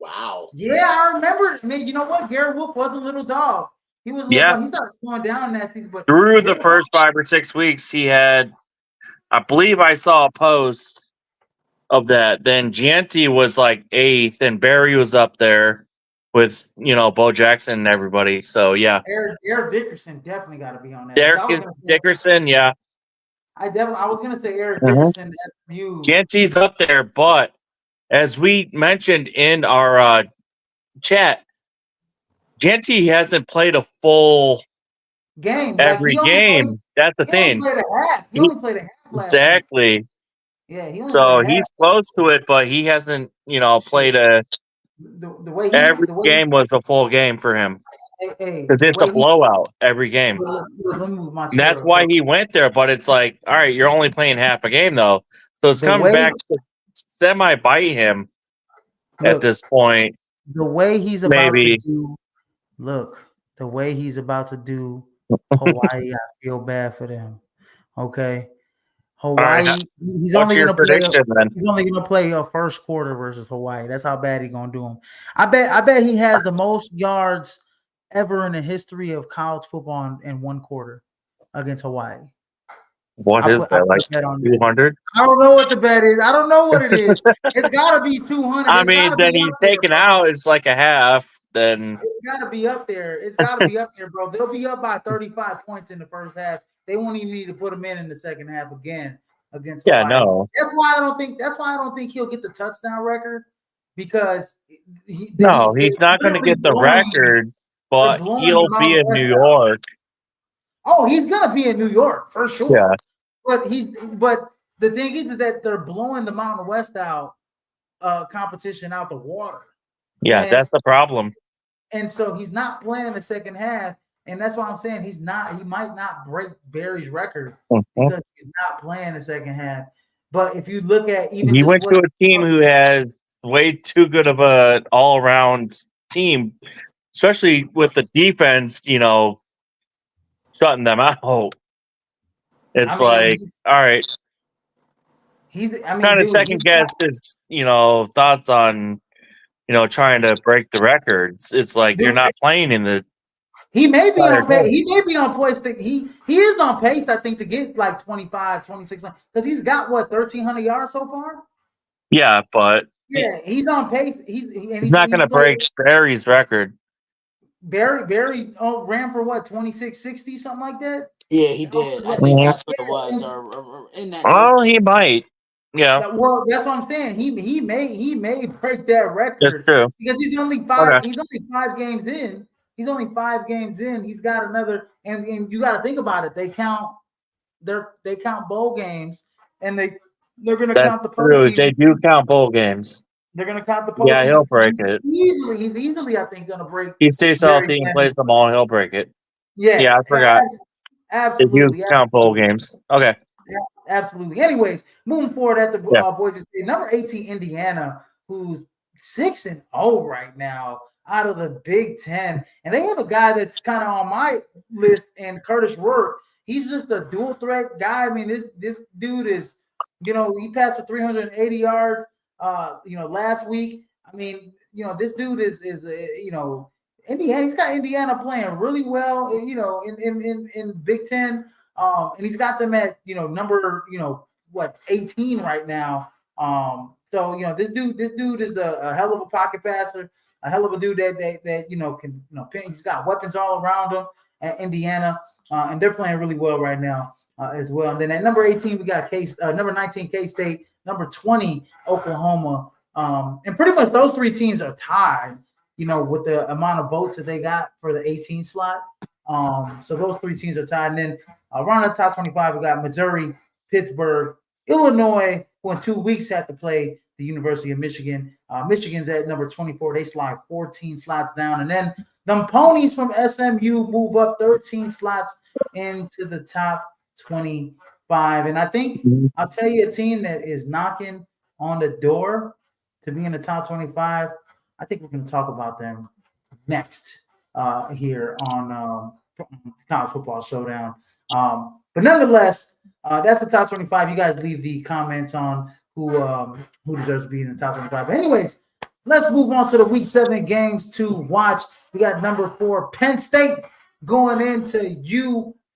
Speaker 2: Wow.
Speaker 1: Yeah, I remember. Man, you know what? Garrett Wolf was a little dog. He was a little dog. He started slowing down in that season. But
Speaker 3: through the first 5 or 6 weeks, he had, I believe I saw a post of that. Then Gianti was like 8th, and Barry was up there with Bo Jackson and everybody. So yeah,
Speaker 1: Eric Dickerson definitely got to be on that.
Speaker 3: Dickerson, yeah.
Speaker 1: I was gonna say Eric Dickerson. SMU.
Speaker 3: Gianti's up there, but as we mentioned in our chat, Gianti hasn't played a full
Speaker 1: game
Speaker 3: every game. That's the thing.
Speaker 1: He only played a half last
Speaker 3: exactly.
Speaker 1: Week. Yeah,
Speaker 3: he's close to it, but he hasn't, played
Speaker 1: the way
Speaker 3: every game was a full game for him. Because it's a blowout every game. And that's why he went there, but it's like, all right, you're only playing half a game though. So it's coming back to semi-bite him at this point.
Speaker 1: The way he's about to do, the way he's about to do Hawaii, I feel bad for them. Okay. Hawaii,
Speaker 3: right,
Speaker 1: he's only going to play a first quarter versus Hawaii. That's how bad he's going to do him. I bet he has the most yards ever in the history of college football in one quarter against Hawaii.
Speaker 3: What is that, like 200?
Speaker 1: I don't know what the bet is. I don't know what it is. It's got to be 200.
Speaker 3: I mean, then he's taken out. It's like a half. Then
Speaker 1: it's got to be up there. It's got to be up there, bro. They'll be up by 35 points in the first half. They won't even need to put him in the second half again against Hawaii.
Speaker 3: No.
Speaker 1: That's why I don't think he'll get the touchdown record, because
Speaker 3: he's not going to get the record, but he'll be in New York.
Speaker 1: Oh, he's going to be in New York for sure.
Speaker 3: Yeah.
Speaker 1: But the thing is that they're blowing the Mountain West out competition out the water.
Speaker 3: Yeah, that's the problem.
Speaker 1: And so he's not playing the second half. And that's why I'm saying he might not break Barry's record because he's not playing the second half. But if you look at
Speaker 3: he went to a team who has way too good of an all-around team especially with the defense, shutting them out. It's
Speaker 1: I mean,
Speaker 3: like, all right,
Speaker 1: I mean,
Speaker 3: kind of
Speaker 1: dude,
Speaker 3: second guess his, thoughts on, trying to break the records. It's like you're
Speaker 1: dude,
Speaker 3: not playing in the
Speaker 1: he may be
Speaker 3: entire
Speaker 1: on pace.
Speaker 3: game.
Speaker 1: He may be on pace. He is on pace, I think, to get like 25, 26, because he's got what 1,300 yards so far.
Speaker 3: Yeah, but
Speaker 1: Yeah, he's on pace.
Speaker 3: he's not going
Speaker 1: He's
Speaker 3: to
Speaker 1: played.
Speaker 3: break Barry's record.
Speaker 1: Barry ran for what 2660 something like that.
Speaker 2: Yeah, he did. I think
Speaker 3: Mhm.
Speaker 2: that's what it was, or in that
Speaker 3: Oh, he
Speaker 2: neighborhood.
Speaker 3: might. Yeah,
Speaker 1: Well, that's what I'm saying. He may break that
Speaker 3: that's
Speaker 1: record
Speaker 3: true.
Speaker 1: because he's only
Speaker 3: Okay.
Speaker 1: five. He's only 5 games in. He's only 5 games in. He's got another, and you got to think about it. They count bowl games, and they're going to
Speaker 3: That's
Speaker 1: count the
Speaker 3: true. They
Speaker 1: postseason.
Speaker 3: do count bowl games.
Speaker 1: They're going to count the
Speaker 3: Yeah, he'll
Speaker 1: postseason.
Speaker 3: break it.
Speaker 1: He's easily, I think, going to break
Speaker 3: He stays
Speaker 1: Barry
Speaker 3: healthy and plays
Speaker 1: Sanders.
Speaker 3: them all. He'll break it.
Speaker 1: Yeah,
Speaker 3: Yeah, I forgot. They do
Speaker 1: absolutely,
Speaker 3: count bowl
Speaker 1: absolutely.
Speaker 3: games. Okay.
Speaker 1: Absolutely. Anyways, moving forward at the
Speaker 3: Yeah.
Speaker 1: Boise State, number 18, Indiana, who's 6-0 right now out of the Big Ten. And they have a guy that's kind of on my list, and Curtis Work. He's just a dual threat guy. I mean, this dude is, he passed for 380 yards, last week. I mean, this dude is Indiana. He's got Indiana playing really well, in Big Ten. And he's got them at number 18 right now. So this dude is a hell of a pocket passer, a hell of a dude that can he's got weapons all around him at Indiana, and they're playing really well right now as well. And then at number 18 we got number 19 K-State, number 20 Oklahoma, and pretty much those three teams are tied. With the amount of votes that they got for the 18 slot. So those three teams are tied. And then around the top 25, we got Missouri, Pittsburgh, Illinois, who in 2 weeks have to play the University of Michigan. Michigan's at number 24. They slide 14 slots down. And then the ponies from SMU move up 13 slots into the top 25. And I think I'll tell you a team that is knocking on the door to be in the top 25. I think we're going to talk about them next here on College Football Showdown. But nonetheless, that's the top 25. You guys leave the comments on who deserves to be in the top 25. But anyways, let's move on to the Week 7 games to watch. We got number 4, Penn State going into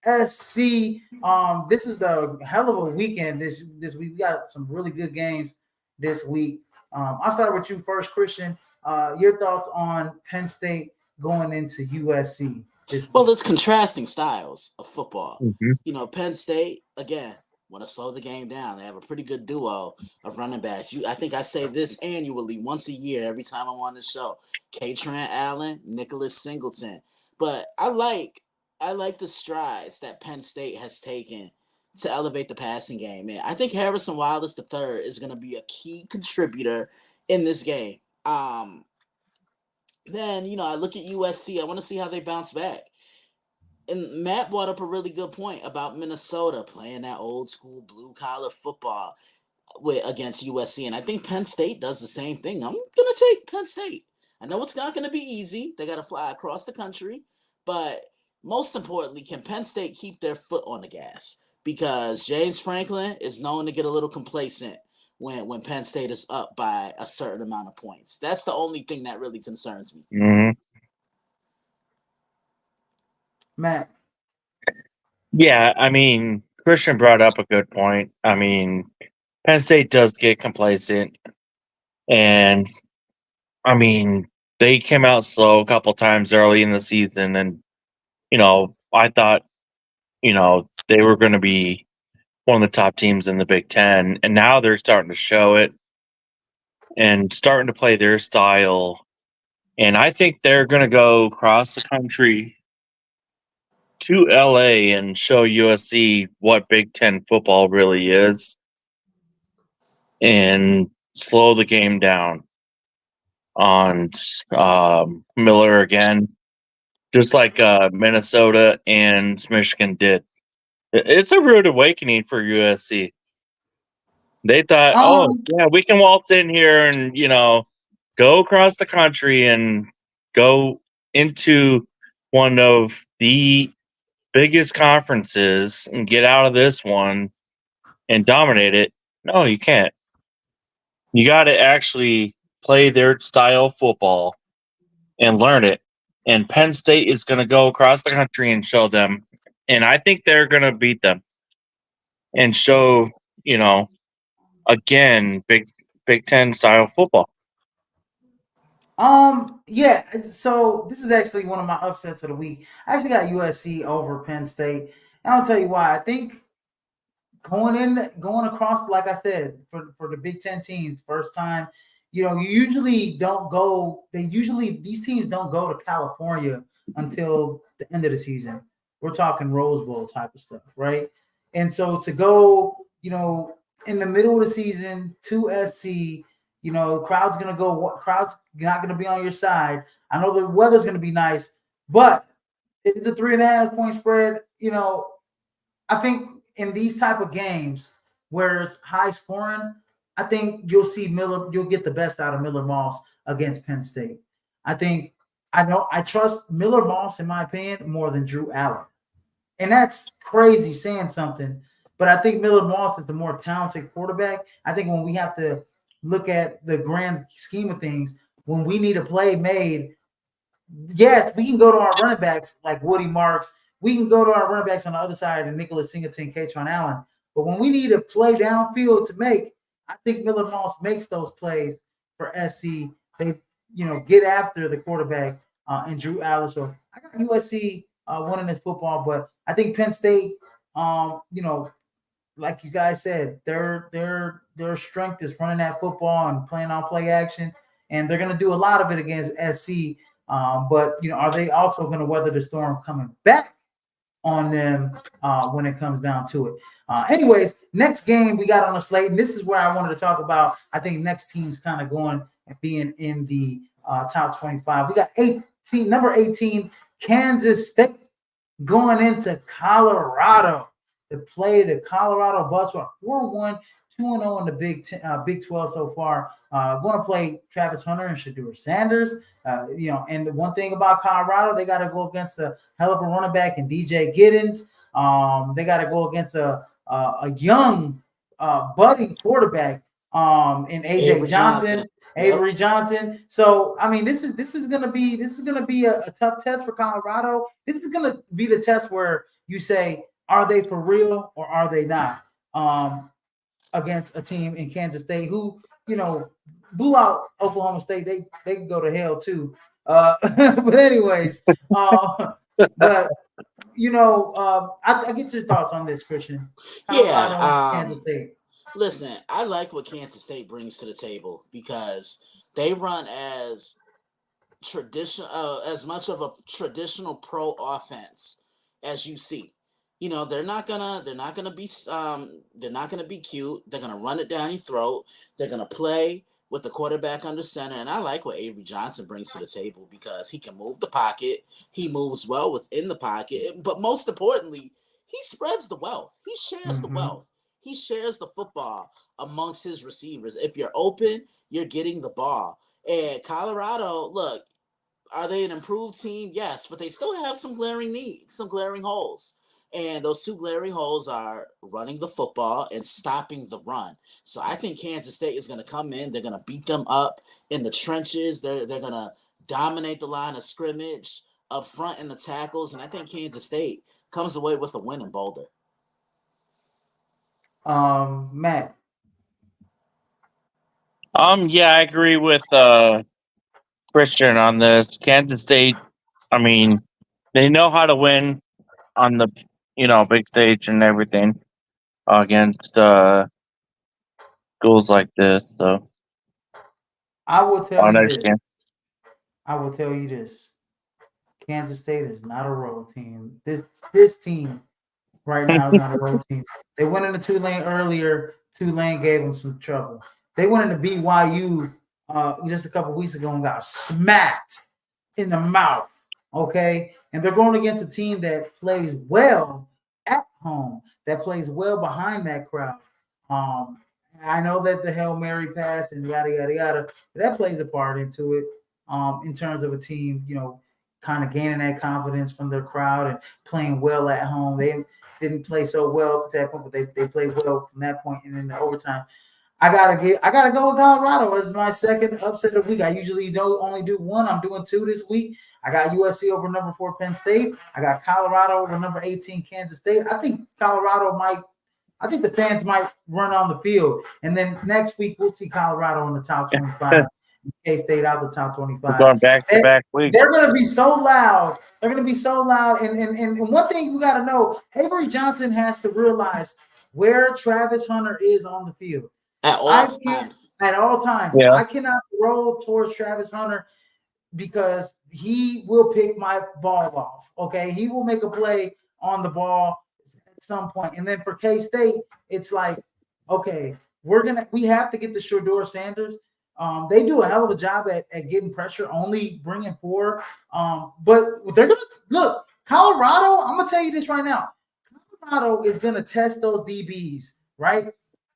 Speaker 1: USC. This is the hell of a weekend this week. We got some really good games this week. I'll start with you first, Christian. Your thoughts on Penn State going into USC this week?
Speaker 2: Well, it's contrasting styles of football.
Speaker 3: Mm-hmm.
Speaker 2: Penn State, again, want to slow the game down. They have a pretty good duo of running backs. I think I say this annually, once a year, every time I'm on the show. K-Trant Allen, Nicholas Singleton. But I like the strides that Penn State has taken to elevate the passing game. And I think Harrison Wallace III is going to be a key contributor in this game. Then, I look at USC. I want to see how they bounce back. And Matt brought up a really good point about Minnesota playing that old school blue collar football against USC. And I think Penn State does the same thing. I'm going to take Penn State. I know it's not going to be easy. They got to fly across the country. But most importantly, can Penn State keep their foot on the gas? Because James Franklin is known to get a little complacent when Penn State is up by a certain amount of points. That's the only thing that really concerns me.
Speaker 3: Mm-hmm.
Speaker 1: Matt.
Speaker 3: Yeah, I mean, Christian brought up a good point. I mean, Penn State does get complacent, and I mean, they came out slow a couple times early in the season, and I thought, they were going to be one of the top teams in the Big Ten, and now they're starting to show it and starting to play their style. And I think they're going to go across the country to LA and show USC what Big Ten football really is and slow the game down on Miller again, just like Minnesota and Michigan did. It's a rude awakening for USC. They thought, oh, yeah, we can waltz in here and, go across the country and go into one of the biggest conferences and get out of this one and dominate it. No, you can't. You got to actually play their style of football and learn it. And Penn State is going to go across the country and show them. And I think they're going to beat them and show, again, Big Ten style football.
Speaker 1: Yeah. So this is actually one of my upsets of the week. I actually got USC over Penn State. And I'll tell you why. I think going across, like I said, for the Big Ten teams, first time, you usually don't go. These teams don't go to California until the end of the season. We're talking Rose Bowl type of stuff, right? And so to go, in the middle of the season to SC, crowd's gonna go. What crowd's not gonna be on your side? I know the weather's gonna be nice, but it's a 3.5 point spread. I think in these type of games where it's high scoring, I think you'll get the best out of Miller Moss against Penn State. I trust Miller Moss, in my opinion, more than Drew Allen. And that's crazy saying something, but I think Miller Moss is the more talented quarterback. I think when we have to look at the grand scheme of things, when we need a play made, yes, we can go to our running backs like Woody Marks. We can go to our running backs on the other side and Nicholas Singleton, Katron Allen. But when we need a play downfield to make, I think Miller Moss makes those plays for SC. They, get after the quarterback and Drew Allen. So I got USC winning this football, but I think Penn State, like you guys said, their strength is running that football and playing on play action, and they're going to do a lot of it against SC. But are they also going to weather the storm coming back on them when it comes down to it? Anyways, next game we got on the slate, and this is where I wanted to talk about. I think next team's kind of going and being in the top 25. We got number 18, Kansas State, going into Colorado to play the Colorado Bucks. 4-1, 2-0 in the Big 12 so far. Going to play Travis Hunter and Shedeur Sanders. And the one thing about Colorado, they got to go against a hell of a running back in DJ Giddens. They got to go against a young budding quarterback in AJ Johnson. Avery Johnson. So I mean, this is gonna be a tough test for Colorado. This is gonna be the test where you say, are they for real or are they not? Against a team in Kansas State who, blew out Oklahoma State. They can go to hell too. But anyways, I get your thoughts on this, Christian. Colorado, Kansas State.
Speaker 2: Listen, I like what Kansas State brings to the table because they run as much of a traditional pro offense as you see. They're not gonna be cute. They're gonna run it down your throat. They're gonna play with the quarterback under center, and I like what Avery Johnson brings to the table because he can move the pocket. He moves well within the pocket, but most importantly, he spreads the wealth. He shares the wealth. He shares the football amongst his receivers. If you're open, you're getting the ball. And Colorado, look, are they an improved team? Yes, but they still have some glaring needs, some glaring holes. And those two glaring holes are running the football and stopping the run. So I think Kansas State is going to come in. They're going to beat them up in the trenches. They're going to dominate the line of scrimmage up front in the tackles. And I think Kansas State comes away with a win in Boulder.
Speaker 1: Matt.
Speaker 3: Yeah, I agree with Christian on this. Kansas State, I mean, they know how to win on the big stage and everything against schools like this. So
Speaker 1: I will tell
Speaker 3: I
Speaker 1: you
Speaker 3: understand.
Speaker 1: this. Kansas State is not a road team. This team right now is not a road team. They went into Tulane earlier. Tulane gave them some trouble. They went into BYU just a couple weeks ago and got smacked in the mouth. Okay, and they're going against a team that plays well at home, that plays well behind that crowd. I know that the Hail Mary pass and yada yada yada, that plays a part into it. In terms of a team, kind of gaining that confidence from their crowd and playing well at home. They didn't play so well at that point, but they played well from that point and in the overtime. I gotta go with Colorado as my second upset of the week. I usually don't only do one. I'm doing two this week. I got USC over number 4 Penn State. I got Colorado over number 18 Kansas State. I think Colorado might. I think the fans might run on the field, and then next week we'll see Colorado in the top 25. K State out of the top
Speaker 3: We're
Speaker 1: 25.
Speaker 3: going back to back weeks.
Speaker 1: They're going to be so loud. They're going to be so loud. And one thing you got to know, Avery Johnson has to realize where Travis Hunter is on the field.
Speaker 2: At all times.
Speaker 1: At all times.
Speaker 3: Yeah.
Speaker 1: I cannot roll towards Travis Hunter because he will pick my ball off. Okay. He will make a play on the ball at some point. And then for K-State, it's like, okay, we have to get the Shedeur Sanders. They do a hell of a job at getting pressure, only bringing 4. But they're going to look, Colorado, I'm going to tell you this right now. Colorado is going to test those DBs, right?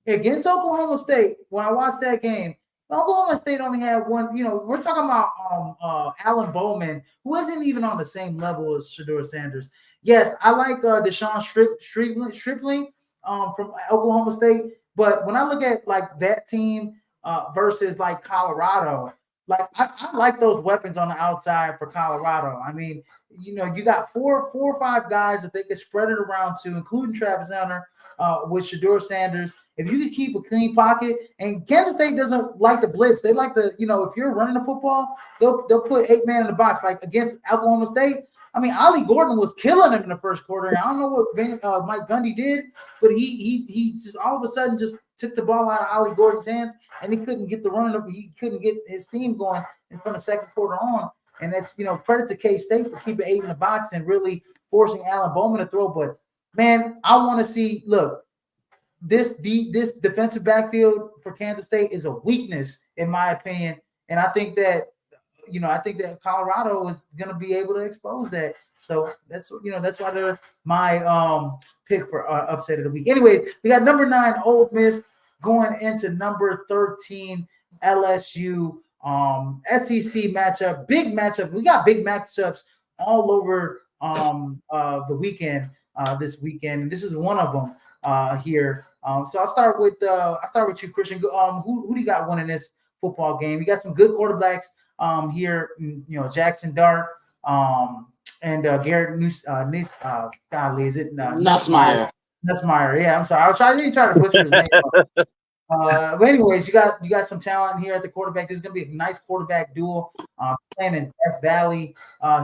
Speaker 1: Against Oklahoma State, when I watched that game, Oklahoma State only had one. We're talking about Alan Bowman, who isn't even on the same level as Shedeur Sanders. Yes, I like Deshaun Stripling from Oklahoma State, but when I look at like that team versus like Colorado, like I like those weapons on the outside for Colorado. I mean, you got four or five guys that they can spread it around to, including Travis Hunter. With Shedeur Sanders, if you can keep a clean pocket, and Kansas State doesn't like the blitz, they like the, if you're running the football, they'll put 8 man in the box, like against Oklahoma State. I mean, Ollie Gordon was killing him in the first quarter, and I don't know what Mike Gundy did, but he just all of a sudden just took the ball out of Ollie Gordon's hands, and he couldn't get the run up. He couldn't get his team going from the second quarter on, and that's credit to K-State for keeping 8 in the box and really forcing Alan Bowman to throw, but. Man, I want to see. Look, this defensive backfield for Kansas State is a weakness, in my opinion, and I think that Colorado is going to be able to expose that. So that's why they're my pick for upset of the week. Anyways, we got number 9 Ole Miss going into number 13 LSU. SEC matchup, big matchup. We got big matchups all over the weekend. This weekend, and this is one of them here. So I'll start with you, Christian. Who do you got winning this football game? You got some good quarterbacks here. Jackson Dart and Garrett golly, is it
Speaker 2: Nussmeier?
Speaker 1: Nussmeier. Yeah, I'm sorry. I was trying to butcher his name. But anyways, you got some talent here at the quarterback. This is gonna be a nice quarterback duel. Playing in Death Valley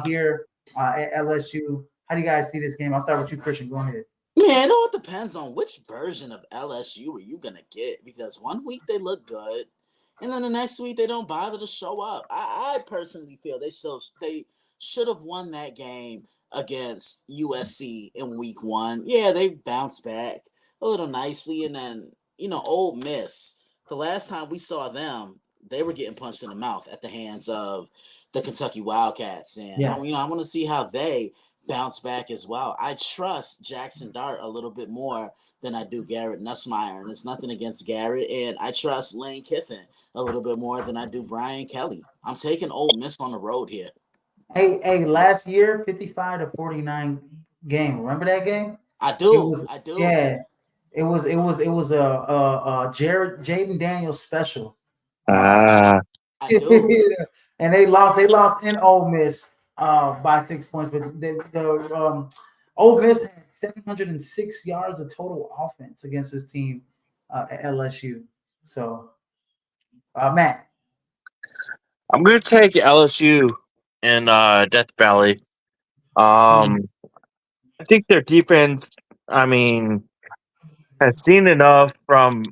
Speaker 1: here at LSU. How do you guys see this game? I'll start with you, Christian. Go ahead.
Speaker 2: Yeah, it depends on which version of LSU are you gonna get, because one week they look good, and then the next week they don't bother to show up. I personally feel they should have won that game against USC in week 1. Yeah, they bounced back a little nicely, and then Ole Miss. The last time we saw them, they were getting punched in the mouth at the hands of the Kentucky Wildcats, and I want to see how they bounce back as well. I trust Jackson Dart a little bit more than I do Garrett Nussmeier, and it's nothing against Garrett. And I trust Lane Kiffin a little bit more than I do Brian Kelly. I'm taking Ole Miss on the road here.
Speaker 1: Hey, last year 55-49 game. Remember that game?
Speaker 2: I do.
Speaker 1: Yeah, it was a Jaden Daniels special.
Speaker 2: I do.
Speaker 1: And they lost in Ole Miss by 6 points, but the Ole Miss had 706 yards of total offense against this team at LSU. So, Matt,
Speaker 3: I'm going to take LSU in Death Valley. I think their defense, has seen enough from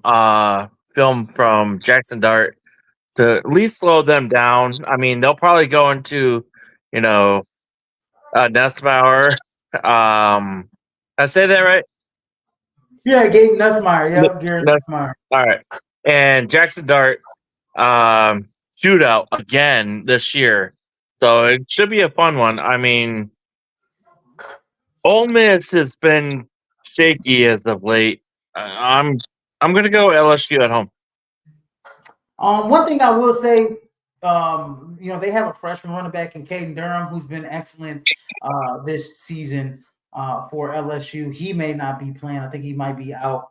Speaker 3: film from Jackson Dart to at least slow them down. They'll probably go into, Nussbauer. I say that right?
Speaker 1: Yeah, Gabe Nussmeier. Yep, Garrett Nussmeier.
Speaker 3: All right. And Jackson Dart shootout again this year. So it should be a fun one. Ole Miss has been shaky as of late. I'm going to go LSU at home.
Speaker 1: One thing I will say, they have a freshman running back in Caden Durham who's been excellent this season for LSU. He may not be playing. I think he might be out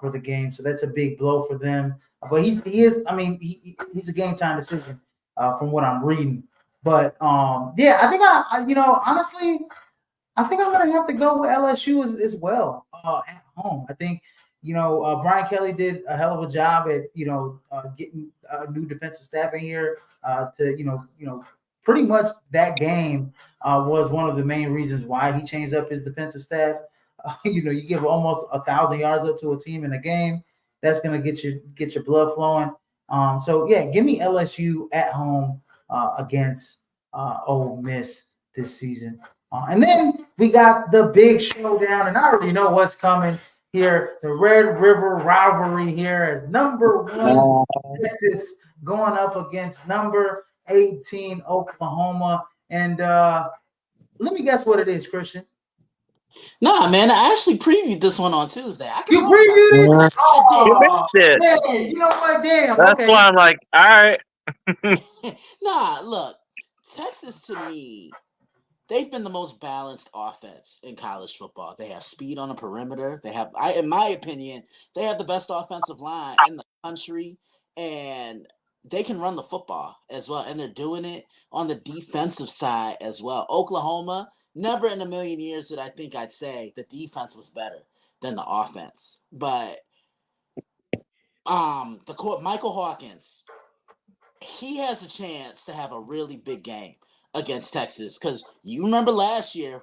Speaker 1: for the game, so that's a big blow for them. But he is. I mean, he's a game time decision from what I'm reading. But yeah, I think honestly, I think I'm gonna have to go with LSU as well at home. I think Brian Kelly did a hell of a job at getting new defensive staff in here to pretty much that game was one of the main reasons why he changed up his defensive staff. You give almost 1,000 yards up to a team in a game, that's gonna get your blood flowing. So yeah, give me LSU at home against Ole Miss this season. And then we got the big showdown, and I already know what's coming here. The Red River rivalry here as number one Texas going up against number 18 Oklahoma. And let me guess what it is, Christian.
Speaker 2: Nah, man, I actually previewed this one on Tuesday. I can
Speaker 1: You
Speaker 2: talk about
Speaker 1: previewed it?
Speaker 3: You
Speaker 1: Oh,
Speaker 3: missed it.
Speaker 1: man, you know what? Damn.
Speaker 3: That's
Speaker 1: Okay.
Speaker 3: why I'm like, all right.
Speaker 2: it. Nah, look, Texas to me, they've been the most balanced offense in college football. They have speed on the perimeter. In my opinion, they have the best offensive line in the country, and they can run the football as well. And they're doing it on the defensive side as well. Oklahoma, never in a million years did I think I'd say the defense was better than the offense. But Michael Hawkins, he has a chance to have a really big game against Texas because you remember last year,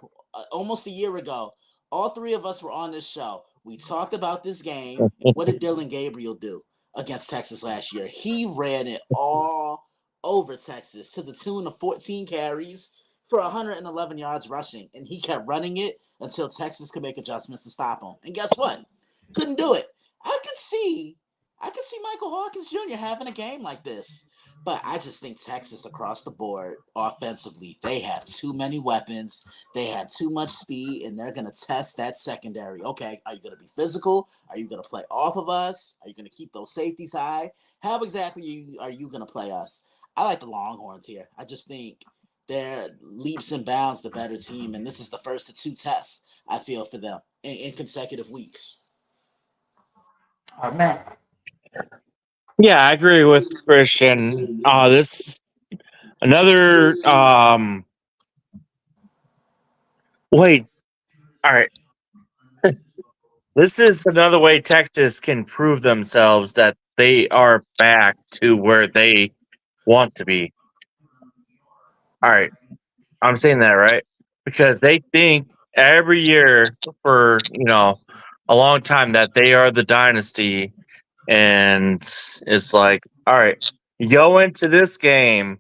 Speaker 2: almost a year ago, all three of us were on this show. We talked about this game. What did Dylan Gabriel do against Texas last year? He ran it all over Texas to the tune of 14 carries for 111 yards rushing, and he kept running it until Texas could make adjustments to stop him. And guess what? Couldn't do it. I could see Michael Hawkins Jr. having a game like this. But I just think Texas across the board, offensively, they have too many weapons. They have too much speed, and they're going to test that secondary. Okay, are you going to be physical? Are you going to play off of us? Are you going to keep those safeties high? How exactly are you going to play us? I like the Longhorns here. I just think they're leaps and bounds the better team, and this is the first of two tests, I feel, for them in consecutive weeks.
Speaker 1: Man.
Speaker 3: Yeah, I agree with Christian. This another wait. All right. This is another way Texas can prove themselves that they are back to where they want to be. All right. I'm saying that right because they think every year for, a long time that they are the dynasty, and it's like, all right, you go into this game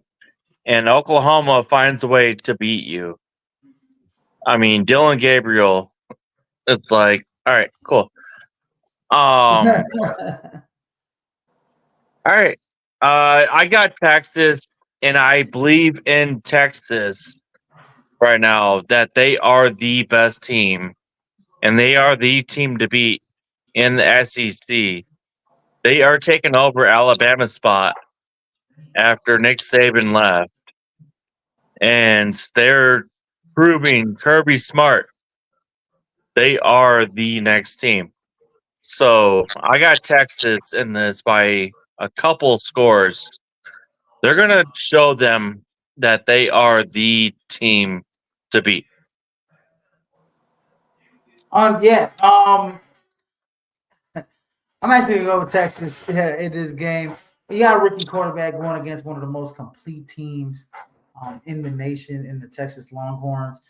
Speaker 3: and Oklahoma finds a way to beat you. I mean, Dylan Gabriel, it's like, all right, cool. All right. I got Texas, and I believe in Texas right now that they are the best team, and they are the team to beat in the SEC. They are taking over Alabama's spot after Nick Saban left, and they're proving Kirby Smart. They are the next team. So I got Texas in this by a couple scores. They're going to show them that they are the team to beat.
Speaker 1: Yeah. I'm actually gonna go with Texas in this game. You got a rookie quarterback going against one of the most complete teams in the nation, in the Texas Longhorns.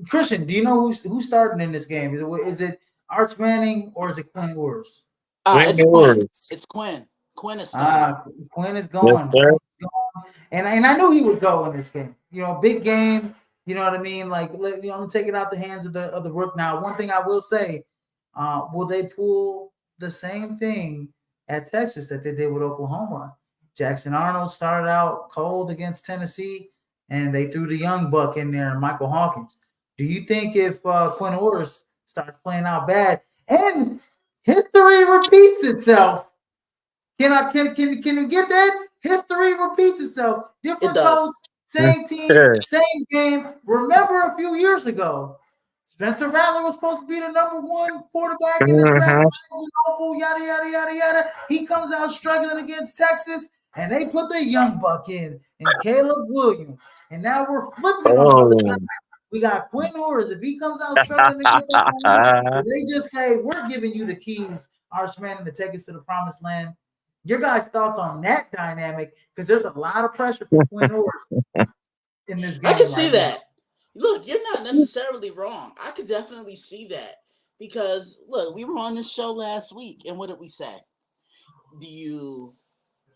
Speaker 1: Christian, do you know who's starting in this game? Is it Arch Manning or is it Quinn Ewers?
Speaker 2: It's Quinn. It's Quinn. Quinn is starting.
Speaker 1: Quinn is
Speaker 3: Yes,
Speaker 1: going.
Speaker 3: sir.
Speaker 1: And I knew he would go in this game. Big game. You know what I mean? Like, I'm taking out the hands of the rook. Now, one thing I will say, will they pull the same thing at Texas that they did with Oklahoma? Jackson Arnold started out cold against Tennessee, and they threw the young buck in there, Michael Hawkins. Do you think if Quinn Ewers starts playing out bad and history repeats itself, can you get that? History repeats repeats itself.
Speaker 2: It
Speaker 1: Different
Speaker 2: does.
Speaker 1: coach, same team, same game. Remember a few years ago, Spencer Rattler was supposed to be the number one quarterback in the draft. Yada yada yada yada. He comes out struggling against Texas, and they put the young buck in and Caleb Williams. And now we're flipping it on the other
Speaker 3: Oh.
Speaker 1: side. We got Quinn Ewers. If he comes out struggling against Oklahoma, they just say, we're giving you the keys, Arch Manning, to take us to the promised land. Your guys' thoughts on that dynamic? Because there's a lot of pressure for Quinn Ewers in this game.
Speaker 2: I can see
Speaker 1: right
Speaker 2: that. Look, you're not necessarily wrong. I could definitely see that because look, we were on this show last week, and what did we say? Do you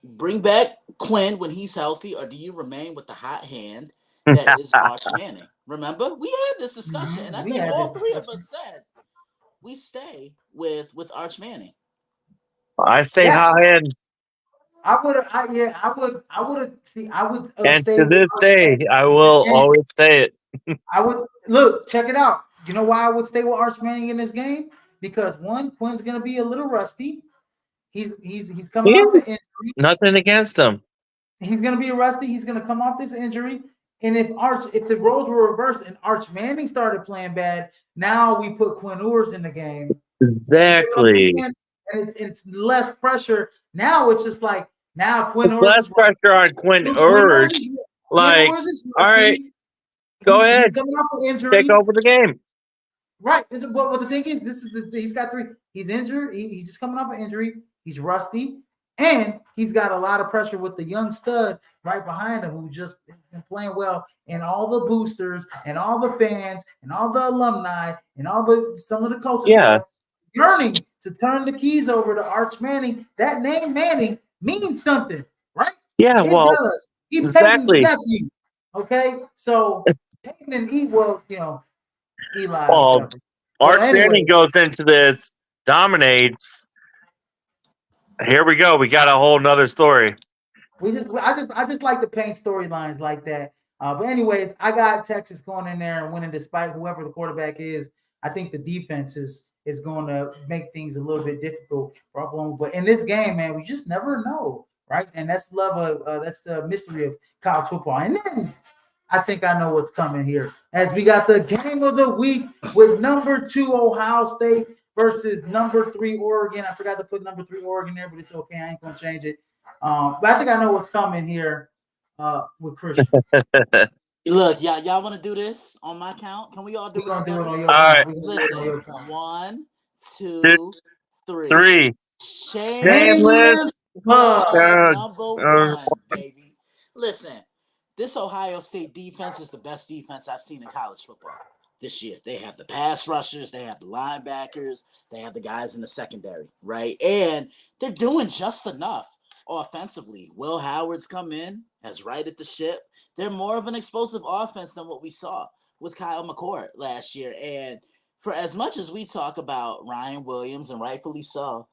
Speaker 2: bring back Quinn when he's healthy, or do you remain with the hot hand that is Arch Manning? Remember, we had this discussion, and I think all three of us said we stay with Arch Manning.
Speaker 3: I say hot hand.
Speaker 1: I would. See, I would.
Speaker 3: And
Speaker 1: stay
Speaker 3: to
Speaker 1: with
Speaker 3: this
Speaker 1: Arch
Speaker 3: day,
Speaker 1: Manning.
Speaker 3: I will
Speaker 1: And
Speaker 3: always say it.
Speaker 1: I would look, check it out. You know why I would stay with Arch Manning in this game? Because one, Quinn's gonna be a little rusty. He's coming off an injury.
Speaker 3: Nothing against him.
Speaker 1: He's gonna be rusty. He's gonna come off this injury. And if the roles were reversed and Arch Manning started playing bad, now we put Quinn Ewers in the game.
Speaker 3: Exactly.
Speaker 1: And it's less pressure. Now it's just like Quinn Ewers.
Speaker 3: Less pressure on Quinn Ewers. Like, all right, go ahead.
Speaker 1: Coming off an injury.
Speaker 3: Take over the game.
Speaker 1: Right. But the thing is, he's got three. He's injured. He's just coming off an injury. He's rusty, and he's got a lot of pressure with the young stud right behind him who's just been playing well, and all the boosters and all the fans and all the alumni and some of the coaches yearning to turn the keys over to Arch Manning. That name Manning means something, right?
Speaker 3: Yeah,
Speaker 1: it
Speaker 3: does.
Speaker 1: He's
Speaker 3: exactly.
Speaker 1: nephew. Okay, so Peyton and Eli.
Speaker 3: Well, Arch Manning goes into this, dominates. Here we go. We got a whole nother story.
Speaker 1: I just like to paint storylines like that. But anyways, I got Texas going in there and winning despite whoever the quarterback is. I think the defense is going to make things a little bit difficult for Oklahoma. But in this game, man, we just never know, right? And that's the mystery of college football. And then I think I know what's coming here. As we got the game of the week with number 2 Ohio State versus number 3 Oregon. I forgot to put number 3 Oregon there, but it's okay. I ain't gonna change it. But I think I know what's coming here with Christian.
Speaker 2: Look, y'all want to do this on my count? Can we all do it?
Speaker 1: On your
Speaker 3: all right.
Speaker 2: Listen, 1, 2, 3.
Speaker 3: Shameless
Speaker 2: number 1, baby. Listen, this Ohio State defense is the best defense I've seen in college football this year. They have the pass rushers, they have the linebackers, they have the guys in the secondary, right? And they're doing just enough offensively. Will Howard's come in, has righted the ship. They're more of an explosive offense than what we saw with Kyle McCord last year. And for as much as we talk about Ryan Williams, and rightfully so,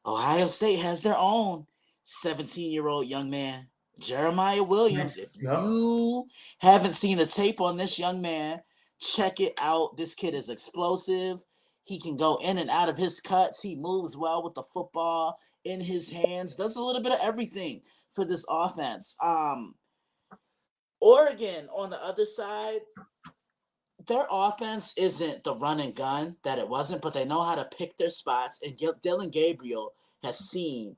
Speaker 2: Ohio State has their own 17-year-old young man, Jeremiah Williams. If you haven't seen the tape on this young man, check it out. This kid is explosive. He can go in and out of his cuts. He moves well with the football in his hands. Does a little bit of everything for this offense. Oregon, on the other side, their offense isn't the run and gun that it wasn't, but they know how to pick their spots. And Dylan Gabriel has seen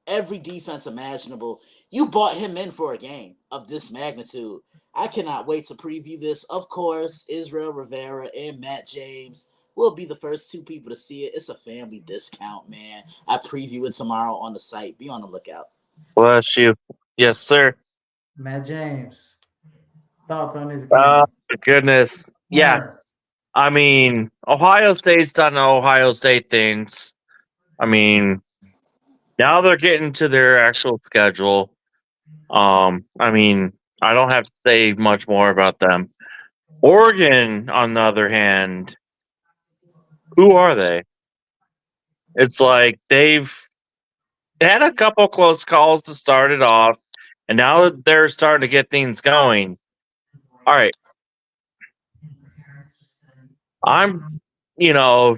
Speaker 2: every defense imaginable. You bought him in for a game of this magnitude. I cannot wait to preview this. Of course, Israel Rivera and Matt James will be the first 2 people to see it. It's a family discount, man. I preview it tomorrow on the site. Be on the lookout.
Speaker 3: Bless you. Yes, sir.
Speaker 1: Matt James. Thoughts on this game?
Speaker 3: Goodness. Yeah. I mean, Ohio State's done Ohio State things. I mean, now they're getting to their actual schedule. I mean, I don't have to say much more about them. Oregon, on the other hand, who are they? It's like they've had a couple close calls to start it off, and now they're starting to get things going. All right. You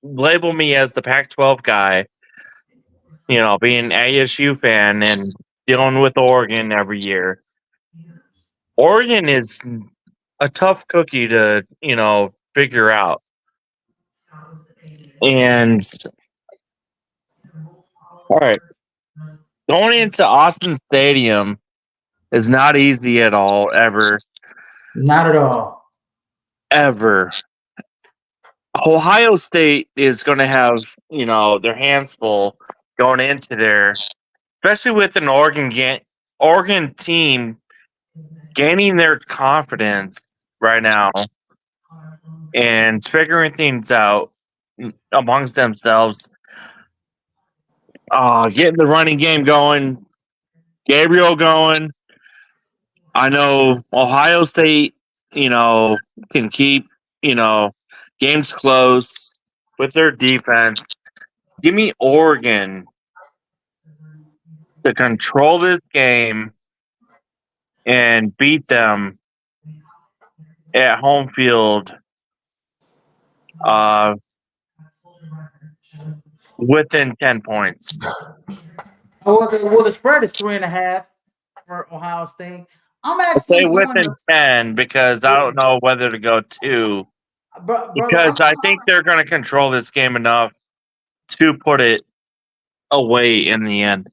Speaker 3: label me as the Pac-12 guy, being an ASU fan, and dealing with Oregon every year. Oregon is a tough cookie to, figure out. And all right, going into Austin Stadium is not easy at all, ever,
Speaker 1: Not at all.
Speaker 3: ever. Ohio State is going to have, their hands full going into there, especially with an Oregon team gaining their confidence right now and figuring things out amongst themselves. Getting the running game going, Gabriel going. I know Ohio State, can keep, games close with their defense. Give me Oregon to control this game and beat them at home field uh, within 10 points.
Speaker 1: Well, the spread is 3.5 for Ohio State. I'm
Speaker 3: I'll say
Speaker 1: actually going
Speaker 3: within
Speaker 1: to,
Speaker 3: 10 because I don't know whether to go 2
Speaker 1: brother.
Speaker 3: because I think they're going to control this game enough to put it away in the end.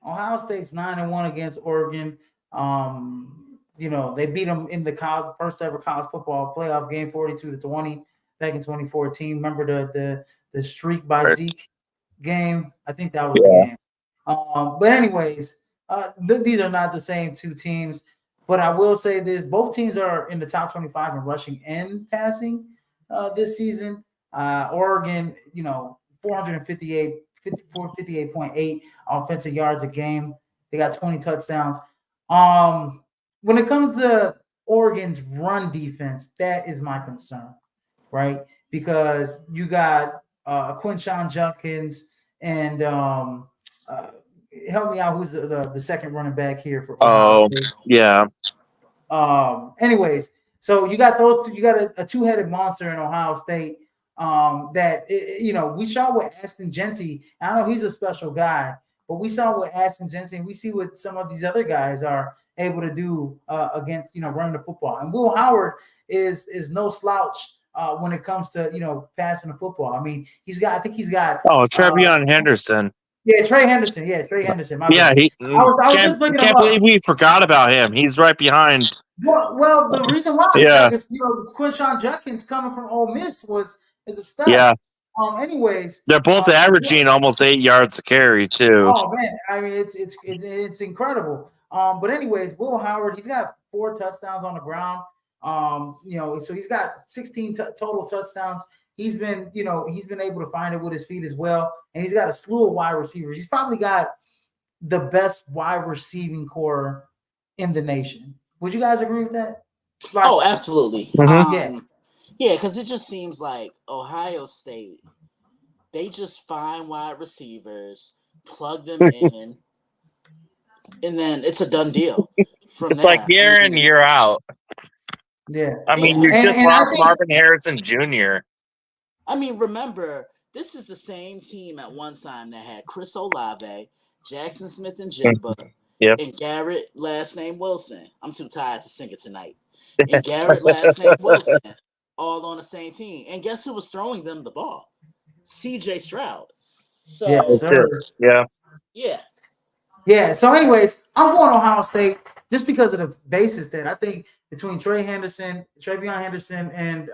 Speaker 1: Ohio State's 9-1 against Oregon. They beat them in the first ever college football playoff game, 42-20, back in 2014. Remember the streak by Zeke game? I think that was the game. But anyways, these are not the same two teams. But I will say this: both teams are in the top 25 in rushing and passing this season. Oregon, 58.8 offensive yards a game. They got 20 touchdowns. When it comes to Oregon's run defense, that is my concern, right? Because you got Quinshawn Judkins and help me out. Who's the second running back here for Ohio State?
Speaker 3: Yeah.
Speaker 1: Anyways, so you got those. You got a two-headed monster in Ohio State. We saw with Aston Genty. I know he's a special guy, but we saw with Aston Genty, and we see what some of these other guys are able to do against running the football. And Will Howard is no slouch when it comes to passing the football. I mean, I think he's got
Speaker 3: Trevion Henderson.
Speaker 1: Yeah, Trey Henderson. Yeah, Trey Henderson. My bad.
Speaker 3: He
Speaker 1: I was just looking
Speaker 3: can't believe we forgot about him. He's right behind.
Speaker 1: Well, the reason why, because Quinshawn Judkins coming from Ole Miss is a stud.
Speaker 3: Yeah.
Speaker 1: Anyways,
Speaker 3: they're both averaging almost 8 yards a carry too.
Speaker 1: Oh man, I mean it's incredible. But anyways, Will Howard, he's got 4 touchdowns on the ground. So he's got 16 total touchdowns. He's been able to find it with his feet as well, and he's got a slew of wide receivers. He's probably got the best wide receiving core in the nation. Would you guys agree with that?
Speaker 2: Absolutely.
Speaker 3: Mm-hmm.
Speaker 2: Yeah, because it just seems like Ohio State, they just find wide receivers, plug them in, and then it's a done deal. From
Speaker 3: it's like year in, year out.
Speaker 1: Yeah.
Speaker 3: I mean, you just lost Marvin Harrison Jr.
Speaker 2: I mean, remember, this is the same team at one time that had Chris Olave, Jackson Smith and Jigba, and Garrett, last name Wilson. I'm too tired to sing it tonight. And Garrett, last name Wilson, all on the same team. And guess who was throwing them the ball? CJ Stroud. So,
Speaker 1: yeah. So, anyways, I'm going Ohio State just because of the basis that I think between Trevion Henderson, and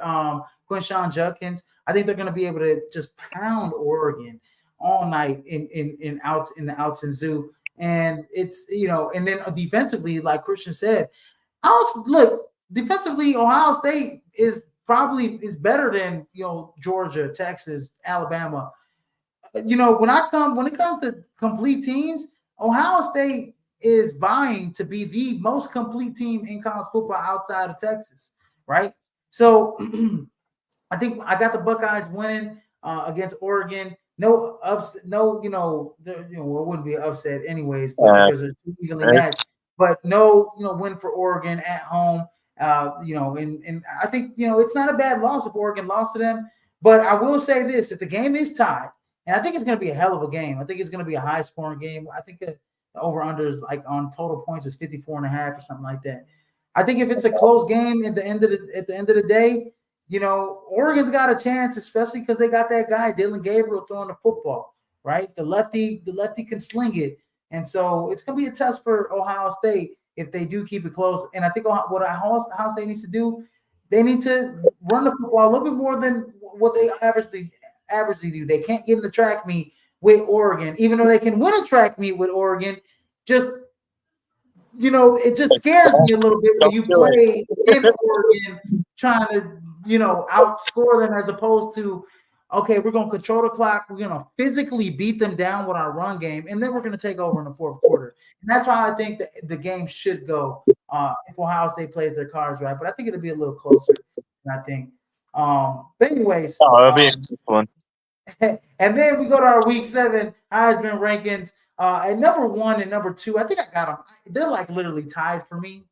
Speaker 1: Quinshawn Judkins, I think they're going to be able to just pound Oregon all night in the outs and zoo. And it's and then defensively, like Christian said, defensively, Ohio State is better than Georgia, Texas, Alabama. When it comes to complete teams, Ohio State is vying to be the most complete team in college football outside of Texas, right? So I think I got the Buckeyes winning against Oregon. No upset, it wouldn't be an upset anyways, because they're too evenly matched. But no, win for Oregon at home. And I think it's not a bad loss if Oregon lost to them. But I will say this: if the game is tied, and I think it's going to be a hell of a game. I think it's going to be a high-scoring game. I think that The over-under is like on total points is 54.5 or something like that. I think if it's a close game at the end of the day, Oregon's got a chance, especially because they got that guy Dylan Gabriel throwing the football, right? The lefty can sling it, and so it's gonna be a test for Ohio State if they do keep it close. And I think what Ohio State needs to do, they need to run the football a little bit more than what they averagely do. They can't get in the track meet with Oregon, even though they can win a track meet with Oregon. Just it just scares me a little bit when you play in Oregon trying to, outscore them as opposed to, okay, we're going to control the clock. We're going to physically beat them down with our run game, and then we're going to take over in the fourth quarter. And that's how I think that the game should go if Ohio State plays their cards right. But I think it'll be a little closer, I think. But anyways.
Speaker 3: It'll be a good one.
Speaker 1: And then we go to our Week 7 Heisman rankings. At number 1 and number 2, I think I got them. They're like literally tied for me.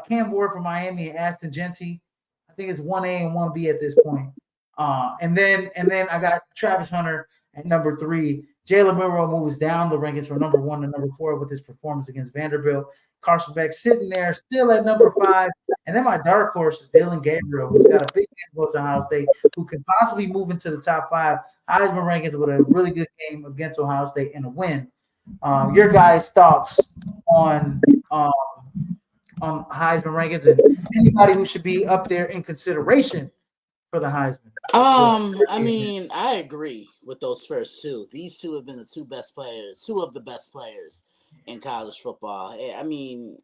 Speaker 1: Cam Ward from Miami and Aston Genty. I think it's 1A and 1B at this point. And then I got Travis Hunter at number 3. Jalen Milroe moves down the rankings from number 1 to number 4 with his performance against Vanderbilt. Carson Beck sitting there still at number 5. And then my dark horse is Dylan Gabriel, who's got a big game against Ohio State, who could possibly move into the top 5 Heisman rankings with a really good game against Ohio State and a win. Your guys' thoughts on Heisman rankings and anybody who should be up there in consideration for the Heisman?
Speaker 2: I mean, I agree with those first two. These two have been the two of the best players in college football. I mean,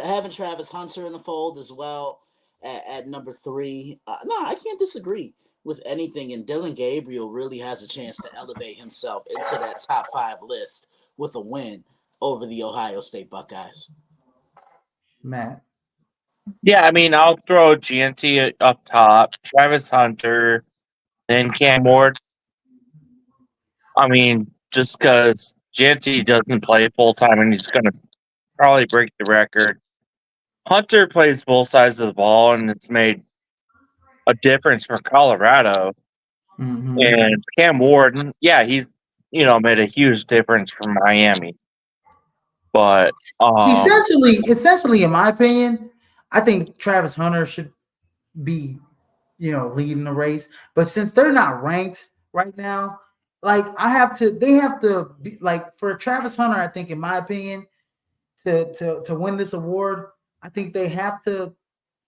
Speaker 2: having Travis Hunter in the fold as well at number 3. No, I can't disagree with anything. And Dylan Gabriel really has a chance to elevate himself into that top 5 list with a win over the Ohio State Buckeyes.
Speaker 1: Matt.
Speaker 3: Yeah, I mean, I'll throw GNT up top, Travis Hunter, then Cam Ward. I mean, just because GNT doesn't play full time and he's going to probably break the record. Hunter plays both sides of the ball, and it's made a difference for Colorado.
Speaker 1: Mm-hmm.
Speaker 3: And Cam Ward, yeah, he's made a huge difference for Miami. But
Speaker 1: essentially, in my opinion, I think Travis Hunter should be, leading the race. But since they're not ranked right now, like they have to be like for Travis Hunter. I think, in my opinion, to win this award, I think they have to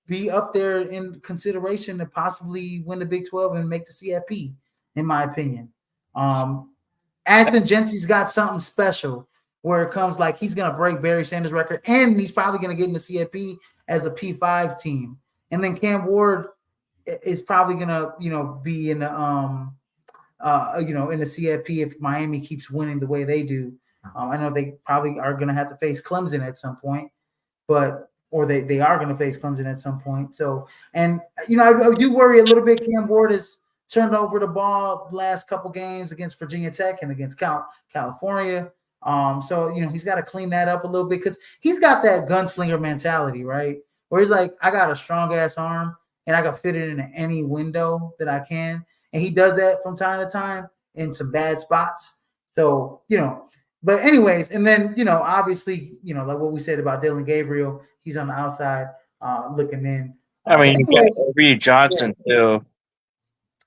Speaker 1: be up there in consideration to possibly win the Big 12 and make the CFP. In my opinion, Aston Genty's got something special where it comes like he's going to break Barry Sanders' record, and he's probably going to get in the CFP as a P5 team. And then Cam Ward is probably going to, be in the, in the CFP if Miami keeps winning the way they do. I know they probably are going to have to face Clemson at some point, or they are going to face Clemson at some point. So, and, I do worry a little bit. Cam Ward has turned over the ball the last couple games against Virginia Tech and against California. So, he's got to clean that up a little bit because he's got that gunslinger mentality, right? Where he's like, I got a strong ass arm and I can fit it into any window that I can. And he does that from time to time in some bad spots. So, but anyways, and then, obviously, like what we said about Dylan Gabriel, he's on the outside looking in.
Speaker 3: I mean, you got Johnson too.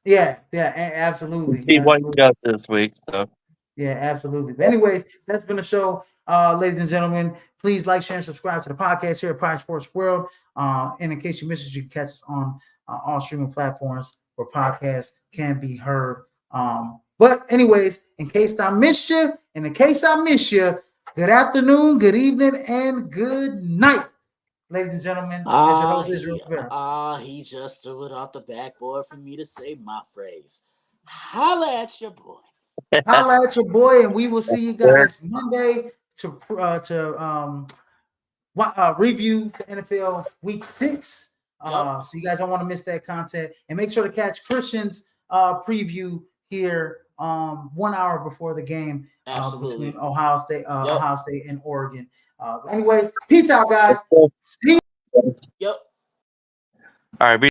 Speaker 1: Yeah, absolutely.
Speaker 3: See what he does this week. So.
Speaker 1: Yeah, absolutely. But anyways, that's been the show, ladies and gentlemen. Please like, share, and subscribe to the podcast here at Pride Sports World. And in case you missed it, you can catch us on all streaming platforms where podcasts can be heard. But anyways, in case I missed you, good afternoon, good evening, and good night, ladies and gentlemen.
Speaker 2: He just threw it off the backboard for me to say my phrase. Holla at your boy.
Speaker 1: Holla at your boy, and we will see you guys Monday to review the NFL Week 6. So you guys don't want to miss that content, and make sure to catch Christian's preview here 1 hour before the game between Ohio State and Oregon. Anyway, peace out, guys. See you.
Speaker 3: All right.